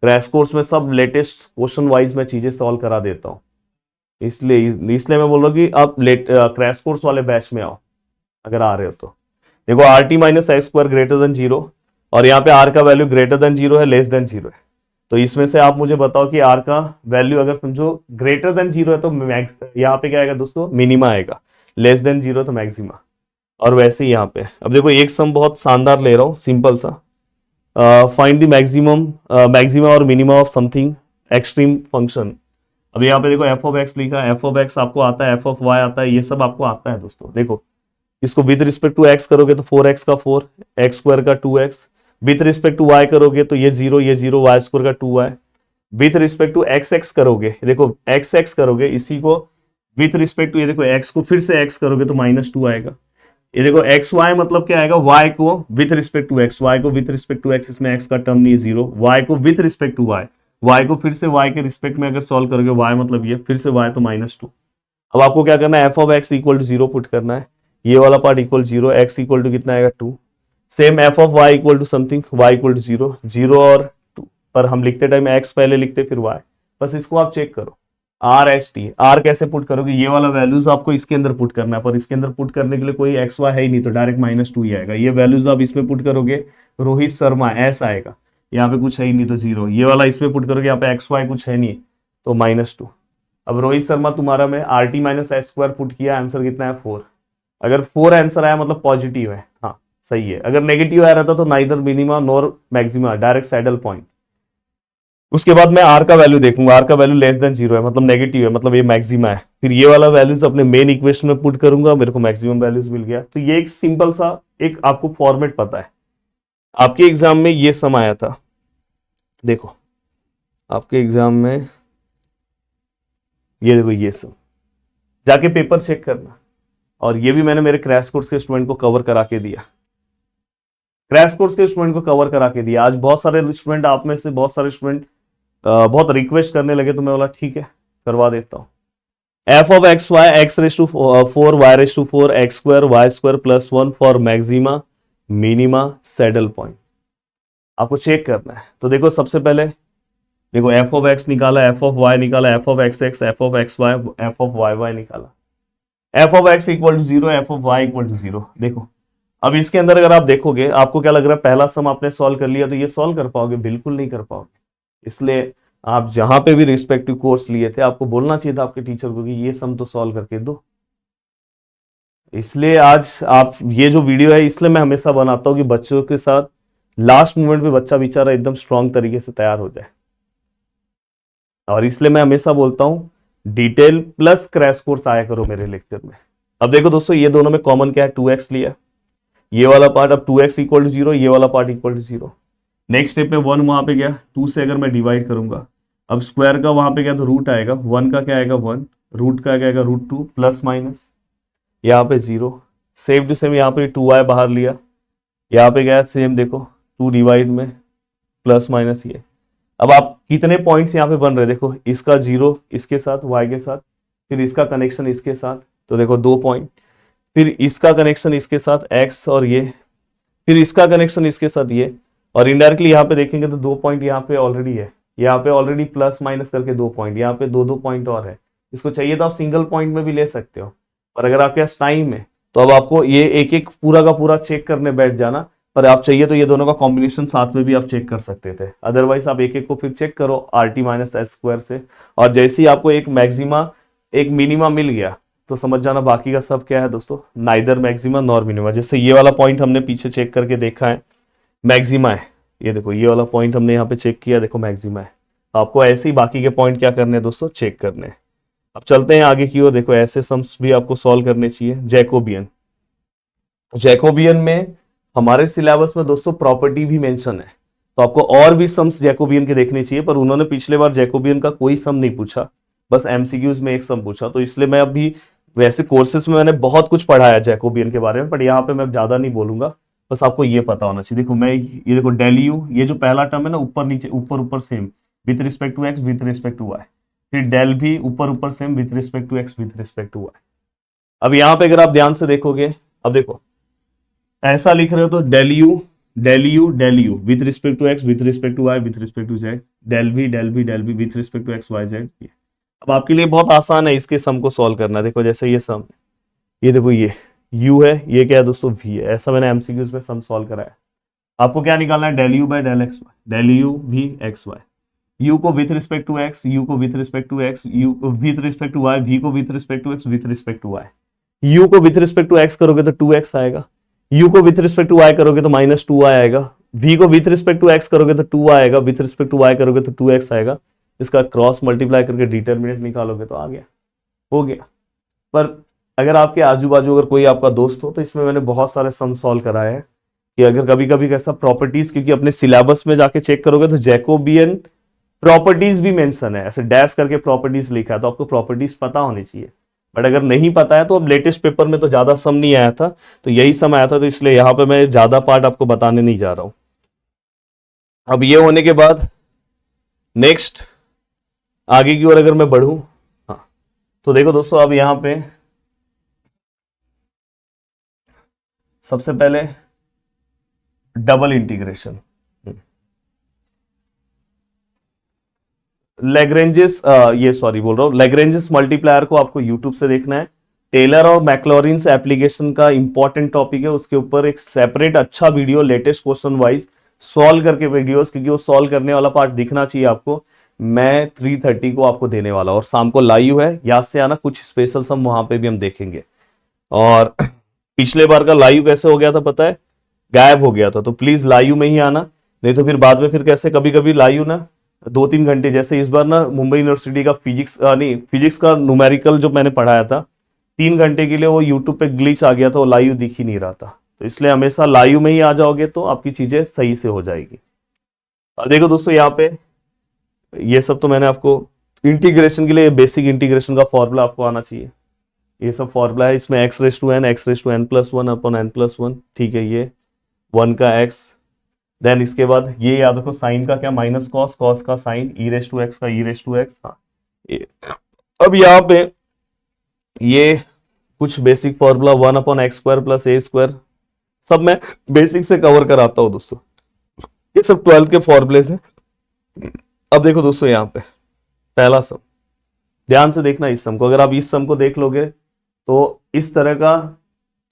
क्रैश कोर्स में सब लेटेस्ट क्वेश्चन वाइज मैं चीजें सॉल्व करा देता हूँ। इसलिए मैं बोल रहा हूँ कि आप क्रैश कोर्स वाले बैच में आओ अगर आ रहे हो तो। देखो are t minus x square greater than 0, और यहाँ पे आर का वैल्यू ग्रेटर देन 0 है, लेस देन 0 है, तो इसमें से आप मुझे बताओ कि आर का वैल्यू अगर समझो ग्रेटर देन 0 है तो यहाँ पे क्या आएगा दोस्तों, मिनिमा आएगा, लेस देन 0 तो मैक्सिमा। और वैसे ही यहाँ पे अब देखो एक सम बहुत शानदार ले रहा हूँ, सिंपल सा, फाइंड द मैक्सिमा और minima of something extreme function. अब यहाँ पे देखो एफ ऑफ एक्स लिखा है, एफ ऑफ एक्स आपको आता है, एफ ऑफ वाई आता है, ये सब आपको आता है दोस्तों। देखो इसको विद रिस्पेक्ट टू एक्स करोगे तो 4x का 4, एक्स स्क्वायर का 2x, with respect to Y करोगे तो ये 0 वाई स्क्वायर का 2y, with respect to x x करोगे, देखो एक्स एक्स करोगे इसी को विथ रिस्पेक्ट टू, ये देखो एक्स को फिर से एक्स करोगे तो -2 आएगा। ये देखो एक्स वाई मतलब क्या आएगा, वाई को with respect to x, y को विथ रिस्पेक्ट टू एक्स, इसमें एक्स का टर्म नहीं है 0, वाई को with respect to y, y को फिर से वाई के रिस्पेक्ट में अगर सॉल्व करोगे, वाई मतलब ये फिर से वाई तो -2। अब आपको क्या करना है, f of x equal to 0 put करना है, ये वाला part equal 0, x equal to कितना आएगा 2, same f of y equal to something, y equal to 0 और 2, पर हम लिखते टाइम एक्स पहले लिखते फिर वाई, बस इसको आप चेक करो। आर एच टी, आर कैसे पुट करोगे, ये वाला वैल्यूज आपको इसके अंदर पुट करना है, पर इसके अंदर पुट करने के लिए कोई एक्स वाई है ही नहीं, तो डायरेक्ट -2 ही आएगा। ये वैल्यूज आप इसमें पुट करोगे, रोहित शर्मा एस आएगा, यहाँ पे कुछ है ही नहीं तो 0। ये वाला इसमें पुट करोगे, यहाँ पे एक्स वाई कुछ है नहीं तो -2। अब रोहित शर्मा तुम्हारा में are t minus s square put किया, आंसर कितना है 4। अगर 4 आंसर आया मतलब पॉजिटिव है, हाँ सही है। अगर नेगेटिव आ रहा था तो neither minima nor maxima, direct saddle point. उसके बाद मैं आर का वैल्यू देखूंगा, आर का वैल्यू लेस देन 0 है मतलब नेगेटिव है, मतलब ये मैक्सिमा है। फिर ये वाला वैल्यूज अपने मेन इक्वेशन में पुट करूंगा, मेरे को मैक्सिमम वैल्यूज मिल गया। तो ये एक सिंपल सा एक आपको फॉर्मेट पता है। आपके एग्जाम में ये सम आया था, देखो आपके एग्जाम में ये देखो ये सम, जाके पेपर चेक करना। और ये भी मैंने मेरे क्रैश कोर्स के स्टूडेंट को कवर करा के दिया, क्रैश कोर्स के स्टूडेंट को कवर करा के दिया। आज बहुत सारे स्टूडेंट, आप में से बहुत सारे स्टूडेंट बहुत रिक्वेस्ट करने लगे, तो मैं बोला ठीक है करवा देता हूं। F of x y x raise to 4 y raise to 4 x square y square plus 1 for maxima minima saddle point, आपको चेक करना है। तो देखो सबसे पहले देखो एफ ऑफ एक्स निकाला, एफ ऑफ वाई निकाला, f of x x, f of x y, f of y y निकाला। F of x equal to 0, f of y equal to 0। देखो अब इसके अंदर अगर आप देखोगे, आपको क्या लग रहा है पहला सम आपने सॉल्व कर लिया तो ये सॉल्व कर पाओगे? बिल्कुल नहीं कर पाओगे। इसलिए आप जहां पे भी रिस्पेक्टिव कोर्स लिए थे, आपको बोलना चाहिए था आपके टीचर को कि ये सम तो सॉल्व करके दो। इसलिए आज आप ये जो वीडियो है, इसलिए मैं हमेशा बनाता हूं कि बच्चों के साथ लास्ट मोमेंट पे बच्चा बेचारा एकदम स्ट्रांग तरीके से तैयार हो जाए। और इसलिए मैं हमेशा बोलता हूं डिटेल प्लस क्रैश कोर्स आया करो मेरे लेक्चर में। अब देखो दोस्तों, ये दोनों में कॉमन क्या है, 2x लिया, ये वाला पार्ट अब 2x इक्वल टू 0, ये वाला part equal to 0। Next step में 1 वहां पे गया, 2 से अगर मैं डिवाइड करूंगा, अब स्क्वायर का वहां पे गया तो रूट आएगा, 1 का क्या आएगा 1, रूट का क्या आएगा √2 प्लस माइनस, यहाँ पे 0। सेम टू सेम यहाँ पे 2y बाहर लिया, यहाँ पे गया सेम, देखो 2 डिवाइड में प्लस माइनस ये। अब आप कितने पॉइंट्स यहाँ पे बन रहे, देखो इसका 0 इसके साथ y के साथ, फिर इसका कनेक्शन इसके साथ, तो देखो 2 पॉइंट, फिर इसका कनेक्शन इसके साथ x और ये, फिर इसका कनेक्शन इसके साथ ये, और इनडायरेक्टली यहाँ पे देखेंगे तो 2 पॉइंट यहाँ पे ऑलरेडी है, यहाँ पे ऑलरेडी प्लस माइनस करके 2 पॉइंट, यहाँ पे 2 पॉइंट और है। इसको चाहिए तो आप सिंगल पॉइंट में भी ले सकते हो, और अगर आपके पास टाइम है तो अब आपको ये एक एक पूरा का पूरा चेक करने बैठ जाना। पर आप चाहिए तो ये दोनों का कॉम्बिनेशन साथ में भी आप चेक कर सकते थे, अदरवाइज आप एक एक को फिर चेक करो are t minus s square से। और जैसे ही आपको एक मैक्सिमा एक मिनिमा मिल गया तो समझ जाना बाकी का सब क्या है दोस्तों, नाइदर मैक्सिमा नॉर मिनिमा। जैसे ये वाला पॉइंट हमने पीछे चेक करके देखा है, मैक्सिमा है, ये देखो ये वाला पॉइंट हमने यहाँ पे चेक किया, देखो मैक्सिमा है। आपको ऐसे ही बाकी के पॉइंट क्या करने हैं दोस्तों, चेक करने हैं। अब चलते हैं आगे की ओर, देखो ऐसे सम्स भी आपको सॉल्व करने चाहिए। जैकोबियन, जैकोबियन में हमारे सिलेबस में दोस्तों प्रॉपर्टी भी मेंशन है, तो आपको और भी सम्स जैकोबियन के देखने चाहिए, पर उन्होंने पिछले बार जैकोबियन का कोई सम नहीं पूछा, बस एमसीक्यूज में एक सम पूछा। तो इसलिए मैं अभी, वैसे कोर्सेज में मैंने बहुत कुछ पढ़ाया जैकोबियन के बारे में, बट यहाँ पे मैं ज्यादा नहीं बोलूंगा, बस आपको ये पता होना चाहिए। देखो मैं ये देखो डेल यू, ये जो पहला टर्म है ना ऊपर नीचे ऊपर ऊपर same with respect to x with respect to y, फिर डेल भी ऊपर ऊपर same with respect to x with respect to y. अब यहाँ पे अगर आप ध्यान से देखोगे, अब देखो ऐसा लिख रहे हो तो del u del u del u with respect to x with respect to y with respect to z, del v del v del v with respect to x y z. अब आपके लिए बहुत आसान है इसके सम को सॉल्व करना। देखो जैसे ये सम, ये देखो ये u है, ये क्या है दोस्तों v है, ऐसा मैंने एमसीक्यूज में सम सॉल्व कराया। आपको क्या निकालना है, del u by del x y, del u भी एक्स वाई, u को with respect to x, u को with respect to x, u with respect to y, v को with respect to x with respect to y। u को with respect to x करोगे तो 2x आएगा, u को with respect to y करोगे तो -2y आएगा, v को विथ रिस्पेक्ट टू x करोगे तो 2y आएगा, विथ रिस्पेक्ट टू y करोगे तो 2x आएगा। इसका क्रॉस मल्टीप्लाई करके डिटरमिनेंट निकालोगे तो आ गया, हो गया। पर अगर आपके आजू बाजू अगर कोई आपका दोस्त हो, तो इसमें मैंने बहुत सारे सम सॉल्व कराए हैं कि अगर कभी कभी कैसा प्रॉपर्टीज, क्योंकि अपने सिलेबस में जाके चेक करोगे तो जैकोबियन प्रॉपर्टीज भी मेंशन है, ऐसे डैश करके प्रॉपर्टीज लिखा है, तो आपको प्रॉपर्टीज पता होनी चाहिए। बट अगर नहीं पता है तो अब लेटेस्ट पेपर में तो ज्यादा सम नहीं आया था, तो यही सम आया था, तो इसलिए यहां पे मैं ज्यादा पार्ट आपको बताने नहीं जा रहा हूं। अब ये होने के बाद नेक्स्ट आगे की ओर अगर मैं बढ़ूं, हाँ तो देखो दोस्तों, अब यहां पे सबसे पहले डबल इंटीग्रेशन, लेग्रेंजेस ये सॉरी बोल रहा हूँ, लेग्रेंजेस मल्टीप्लायर को आपको यूट्यूब से देखना है। टेलर और मैक्लॉरिन्स एप्लीकेशन का इंपॉर्टेंट टॉपिक है, उसके ऊपर एक सेपरेट अच्छा video latest question wise solve करके वीडियोस, क्योंकि वो सॉल्व करने वाला पार्ट दिखना चाहिए आपको। मैं 3:30 को आपको देने वाला हूँ और शाम को लाइव है, याद से आना, कुछ स्पेशल हम वहां पे भी हम देखेंगे। और पिछले बार का लाइव कैसे हो गया था पता है, गायब हो गया था, तो प्लीज लाइव में ही आना, नहीं तो फिर बाद में फिर कैसे कभी कभी लाइव ना 2-3 घंटे, जैसे इस बार ना मुंबई यूनिवर्सिटी का फिजिक्स नहीं फिजिक्स का न्यूमेरिकल जो मैंने पढ़ाया था 3 घंटे के लिए, वो यूट्यूब पे ग्लिच आ गया था, वो लाइव दिख ही नहीं रहा था। तो इसलिए हमेशा लाइव में ही आ जाओगे तो आपकी चीजें सही से हो जाएगी। और देखो दोस्तों यहाँ पे ये सब तो मैंने आपको इंटीग्रेशन के लिए, बेसिक इंटीग्रेशन का फॉर्मूला आपको आना चाहिए, ये सब फॉर्मूला है। इसमें x raise to n plus one upon n plus one, ठीक है, ये 1 का x, देन इसके बाद ये याद रखो साइन का क्या, माइनस कॉस, कॉस का sine, e raise to x का ई रेस टू एक्स। हाँ, अब यहाँ पे ये कुछ basic formula 1/x² plus a², सब मैं बेसिक से कवर कराता हूं दोस्तों, ये सब 12th के फॉर्मूले हैं। अब देखो दोस्तों यहाँ पे पहला सम, ध्यान से देखना इस सम को, अगर आप इस सम को देख लोगे तो इस तरह का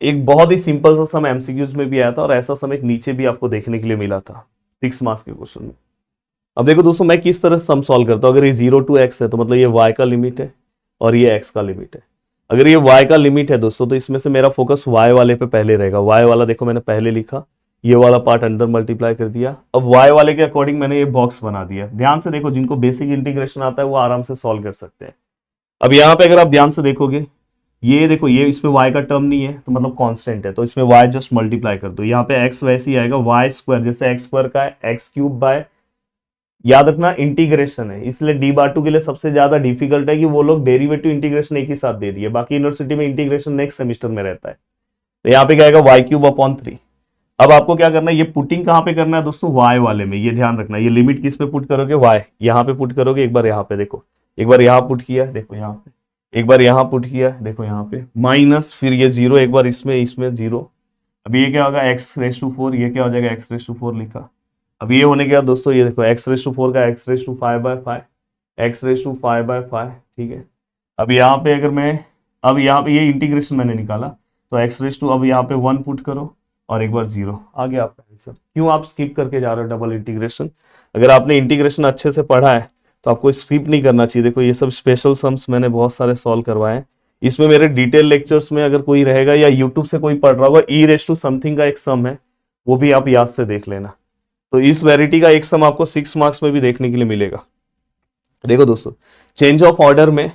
एक बहुत ही सिंपल सा सम एमसीक्यूज में भी आया था, और ऐसा सम एक नीचे भी आपको देखने के लिए मिला था 6 मार्क्स के क्वेश्चन में। अब देखो दोस्तों मैं किस तरह सम सॉल्व करता हूं, अगर ये 0 to x है तो मतलब ये y का लिमिट है और ये x का लिमिट है। अगर ये y का लिमिट है दोस्तों तो इसमें से मेरा फोकस y वाले पे पहले रहेगा, y वाला देखो मैंने पहले लिखा, ये वाला पार्ट अंदर मल्टीप्लाई कर दिया। अब y वाले के अकॉर्डिंग मैंने ये बॉक्स बना दिया। ध्यान से देखो, जिनको बेसिक इंटीग्रेशन आता है वो आराम से सॉल्व कर सकते हैं। अब यहाँ पे अगर आप ध्यान से देखोगे, ये देखो ये इसमें y का टर्म नहीं है तो मतलब कांस्टेंट है, तो इसमें y जस्ट मल्टीप्लाई कर दो। यहाँ पे x वैसे ही आएगा, y², जैसे x² का है x³ बाय, याद रखना इंटीग्रेशन है, इसलिए D/2 के लिए सबसे ज्यादा डिफिकल्ट है कि वो लोग डेरिवेटिव इंटीग्रेशन एक ही साथ दे दिए, बाकी यूनिवर्सिटी में इंटीग्रेशन नेक्स्ट सेमेस्टर में रहता है। तो यहाँ पे क्या आएगा y³/3। अब आपको क्या करना है, ये पुटिंग कहाँ पे करना है दोस्तों, y वाले में, ये ध्यान रखना, ये लिमिट किस पे पुट करोगे, y यहाँ पे पुट करोगे। एक बार यहाँ पे देखो, एक बार यहाँ पुट किया देखो यहाँ पे, एक बार यहाँ पुट किया देखो यहाँ पे, माइनस, फिर ये 0, एक बार इसमें 0। अब ये क्या होगा x⁴, ये क्या हो जाएगा x⁴ लिखा। अब ये होने के बाद दोस्तों ये देखो x⁴ का x⁵/5, x⁵/5, ठीक है। अब यहाँ पे अगर मैं, अब यहाँ पे ये इंटीग्रेशन मैंने निकाला तो अब यहाँ पे 1 पुट करो और एक बार 0 आ गया आपका आंसर। क्यों आप स्किप करके जा रहे हो डबल इंटीग्रेशन? अगर आपने इंटीग्रेशन अच्छे से पढ़ा है तो आपको स्किप नहीं करना चाहिए। देखो ये सब स्पेशल सम्स मैंने बहुत सारे सॉल्व करवाए हैं, इसमें मेरे डिटेल लेक्चर्स में अगर कोई रहेगा या यूट्यूब से कोई पढ़ रहा होगा, e⁻⁻ का एक सम है, वो भी आप याद से देख लेना। तो इस वेरिटी का एक सम आपको 6 मार्क्स में भी देखने के लिए मिलेगा। देखो दोस्तों चेंज ऑफ ऑर्डर में,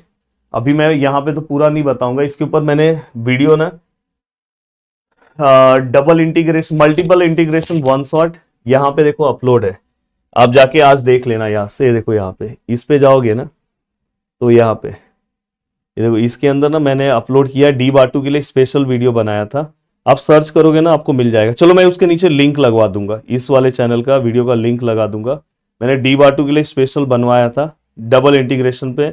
अभी मैं यहाँ पे तो पूरा नहीं बताऊंगा, इसके ऊपर मैंने वीडियो ना double integration, multiple integration one shot, यहाँ पे देखो अपलोड है, आप जाके आज देख लेना। यहाँ से देखो, यहाँ पे इस पे जाओगे ना तो यहाँ पे ये देखो, इसके अंदर ना मैंने अपलोड किया D/2 के लिए स्पेशल वीडियो बनाया था, आप सर्च करोगे ना आपको मिल जाएगा। चलो मैं उसके नीचे लिंक लगवा दूंगा, इस वाले चैनल का वीडियो का लिंक लगा दूंगा। मैंने D/2 के लिए स्पेशल बनवाया था डबल इंटीग्रेशन पे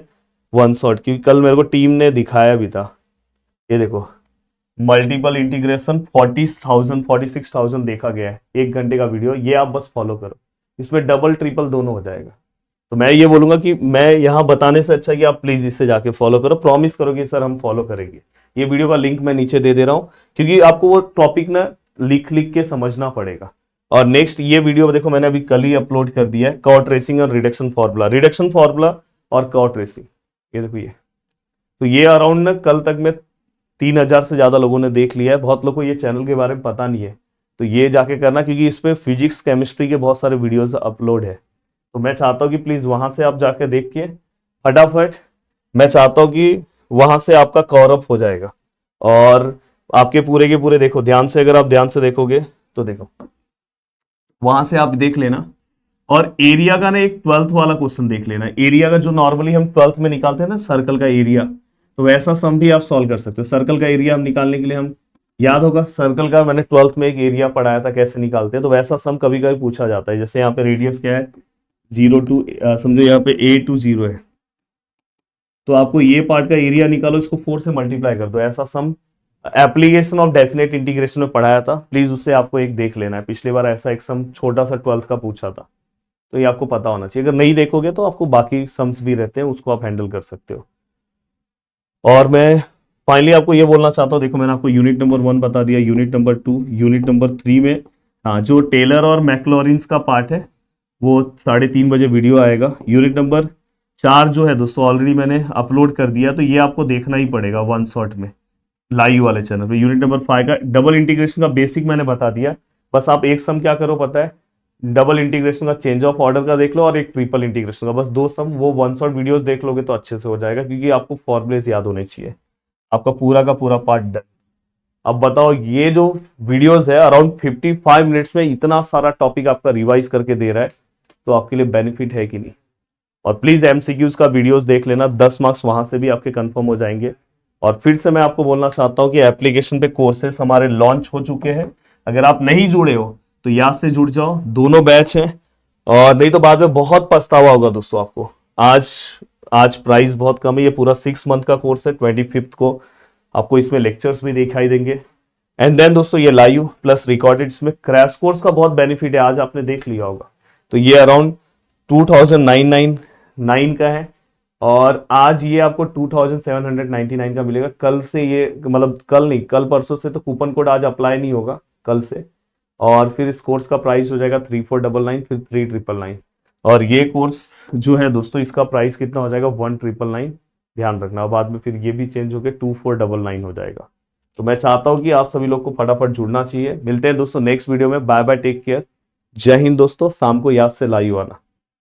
वन शॉट, क्योंकि कल मेरे को टीम ने दिखाया भी था। ये देखो मल्टीपल इंटीग्रेशन 46,000 देखा गया है, 1 घंटे का वीडियो, ये आप बस फॉलो करो, इसमें डबल ट्रिपल दोनों हो जाएगा। तो मैं ये बोलूंगा कि मैं यहाँ बताने से अच्छा कि आप प्लीज इसे जाके फॉलो करो, प्रॉमिस करो कि सर हम फॉलो करेंगे। ये वीडियो का लिंक मैं नीचे दे रहा हूँ, क्योंकि आपको वो टॉपिक ना लिख लिख के समझना पड़ेगा। और नेक्स्ट ये वीडियो देखो मैंने अभी कल ही अपलोड कर दिया है, कर्व ट्रेसिंग और रिडक्शन फॉर्मूला और कर्व ट्रेसिंग, ये देखो ये। तो ये अराउंड ना कल तक में 3,000 से ज्यादा लोगों ने देख लिया है। बहुत लोगों को ये चैनल के बारे में पता नहीं है, तो ये जाके करना, क्योंकि इस पे फिजिक्स केमिस्ट्री के बहुत सारे वीडियोस अपलोड है। तो मैं चाहता हूँ कि प्लीज वहां से आप जाके देख के फटाफट, मैं चाहता हूँ कि वहां से आपका कवर अप हो जाएगा और आपके पूरे के पूरे, देखो ध्यान से, अगर आप ध्यान से देखोगे तो देखो वहां से आप देख लेना। और एरिया का ना एक 12th वाला क्वेश्चन देख लेना, एरिया का जो नॉर्मली हम 12th में निकालते हैं ना, सर्कल का एरिया, तो वैसा सम भी आप सॉल्व कर सकते हो। सर्कल का एरिया हम निकालने के लिए, हम याद होगा सर्कल का मैंने 12th में एक एरिया पढ़ाया था कैसे निकालते हैं, तो वैसा सम कभी कभी पूछा जाता है। जैसे यहाँ पे रेडियस क्या है 0 to समझो यहाँ पे A to 0 है, तो आपको ये पार्ट का एरिया निकालो, इसको 4 से मल्टीप्लाई कर दो। ऐसा sum application of definite integration में पढ़ाया था, प्लीज उससे आपको एक देख लेना है। पिछली बार ऐसा एक सम छोटा सा 12th का पूछा था। तो ये आपको पता होना चाहिए। अगर नहीं देखोगे तो आपको बाकी सम्स भी रहते हैं, उसको आप हैंडल कर सकते हो। और मैं फाइनली आपको ये बोलना चाहता हूँ, देखो मैंने आपको यूनिट नंबर 1 बता दिया, यूनिट नंबर 2, यूनिट नंबर 3 में हाँ जो टेलर और मैक्लॉरिन्स का पार्ट है वो 3:30 बजे वीडियो आएगा। यूनिट नंबर 4 जो है दोस्तों ऑलरेडी मैंने अपलोड कर दिया, तो ये आपको देखना ही पड़ेगा वन शॉट में लाइव वाले चैनल पे। यूनिट नंबर 5 का डबल इंटीग्रेशन का बेसिक मैंने बता दिया। बस आप एक सम क्या करो पता है, डबल इंटीग्रेशन का चेंज ऑफ ऑर्डर का देख लो और एक ट्रिपल इंटीग्रेशन का, बस 2 सम वो वन शॉट वीडियोस देख लोगे तो अच्छे से हो जाएगा, क्योंकि आपको फॉर्मुलेस याद होने चाहिए। आपका पूरा का पूरा पार्ट डन। अब बताओ ये जो वीडियोस है अराउंड 55 मिनट्स में इतना सारा टॉपिक आपका रिवाइज करके दे रहा है, तो आपके लिए बेनिफिट है कि नहीं। और प्लीज एमसीक्यूज का वीडियोस देख लेना, 10 मार्क्स वहां से भी आपके कंफर्म हो जाएंगे। और फिर से मैं आपको बोलना चाहता हूं कि एप्लीकेशन पे कोर्सेस हमारे लॉन्च हो चुके हैं। अगर आप नहीं जुड़े हो तो याद से जुड़ जाओ, दोनों बैच हैं, और नहीं तो बाद में बहुत पछतावा होगा दोस्तों आपको। आज आज प्राइस बहुत कम है, ये पूरा 6 मंथ का कोर्स है। 25 को आपको इसमें लेक्चर्स भी दिखाई देंगे। एंड देन दोस्तों ये लाइव प्लस रिकॉर्डेड, इसमें क्रैश कोर्स का बहुत बेनिफिट है, आज आपने देख लिया होगा। तो ये अराउंड 2999 का है, और आज ये आपको 2799 का मिलेगा। कल से ये मतलब कल नहीं, कल परसों से तो कूपन कोड आज अप्लाई नहीं होगा, कल से। और फिर इस कोर्स का प्राइस हो जाएगा 3499, फिर 3999। और ये कोर्स जो है दोस्तों इसका प्राइस कितना हो जाएगा 1999। ध्यान रखना, बाद में फिर ये भी चेंज होकर 2499 हो जाएगा। तो मैं चाहता हूं कि आप सभी लोग को फटाफट जुड़ना चाहिए। मिलते हैं दोस्तों नेक्स्ट वीडियो में। बाय बाय, टेक केयर, जय हिंद दोस्तों। शाम को याद से लाइव आना।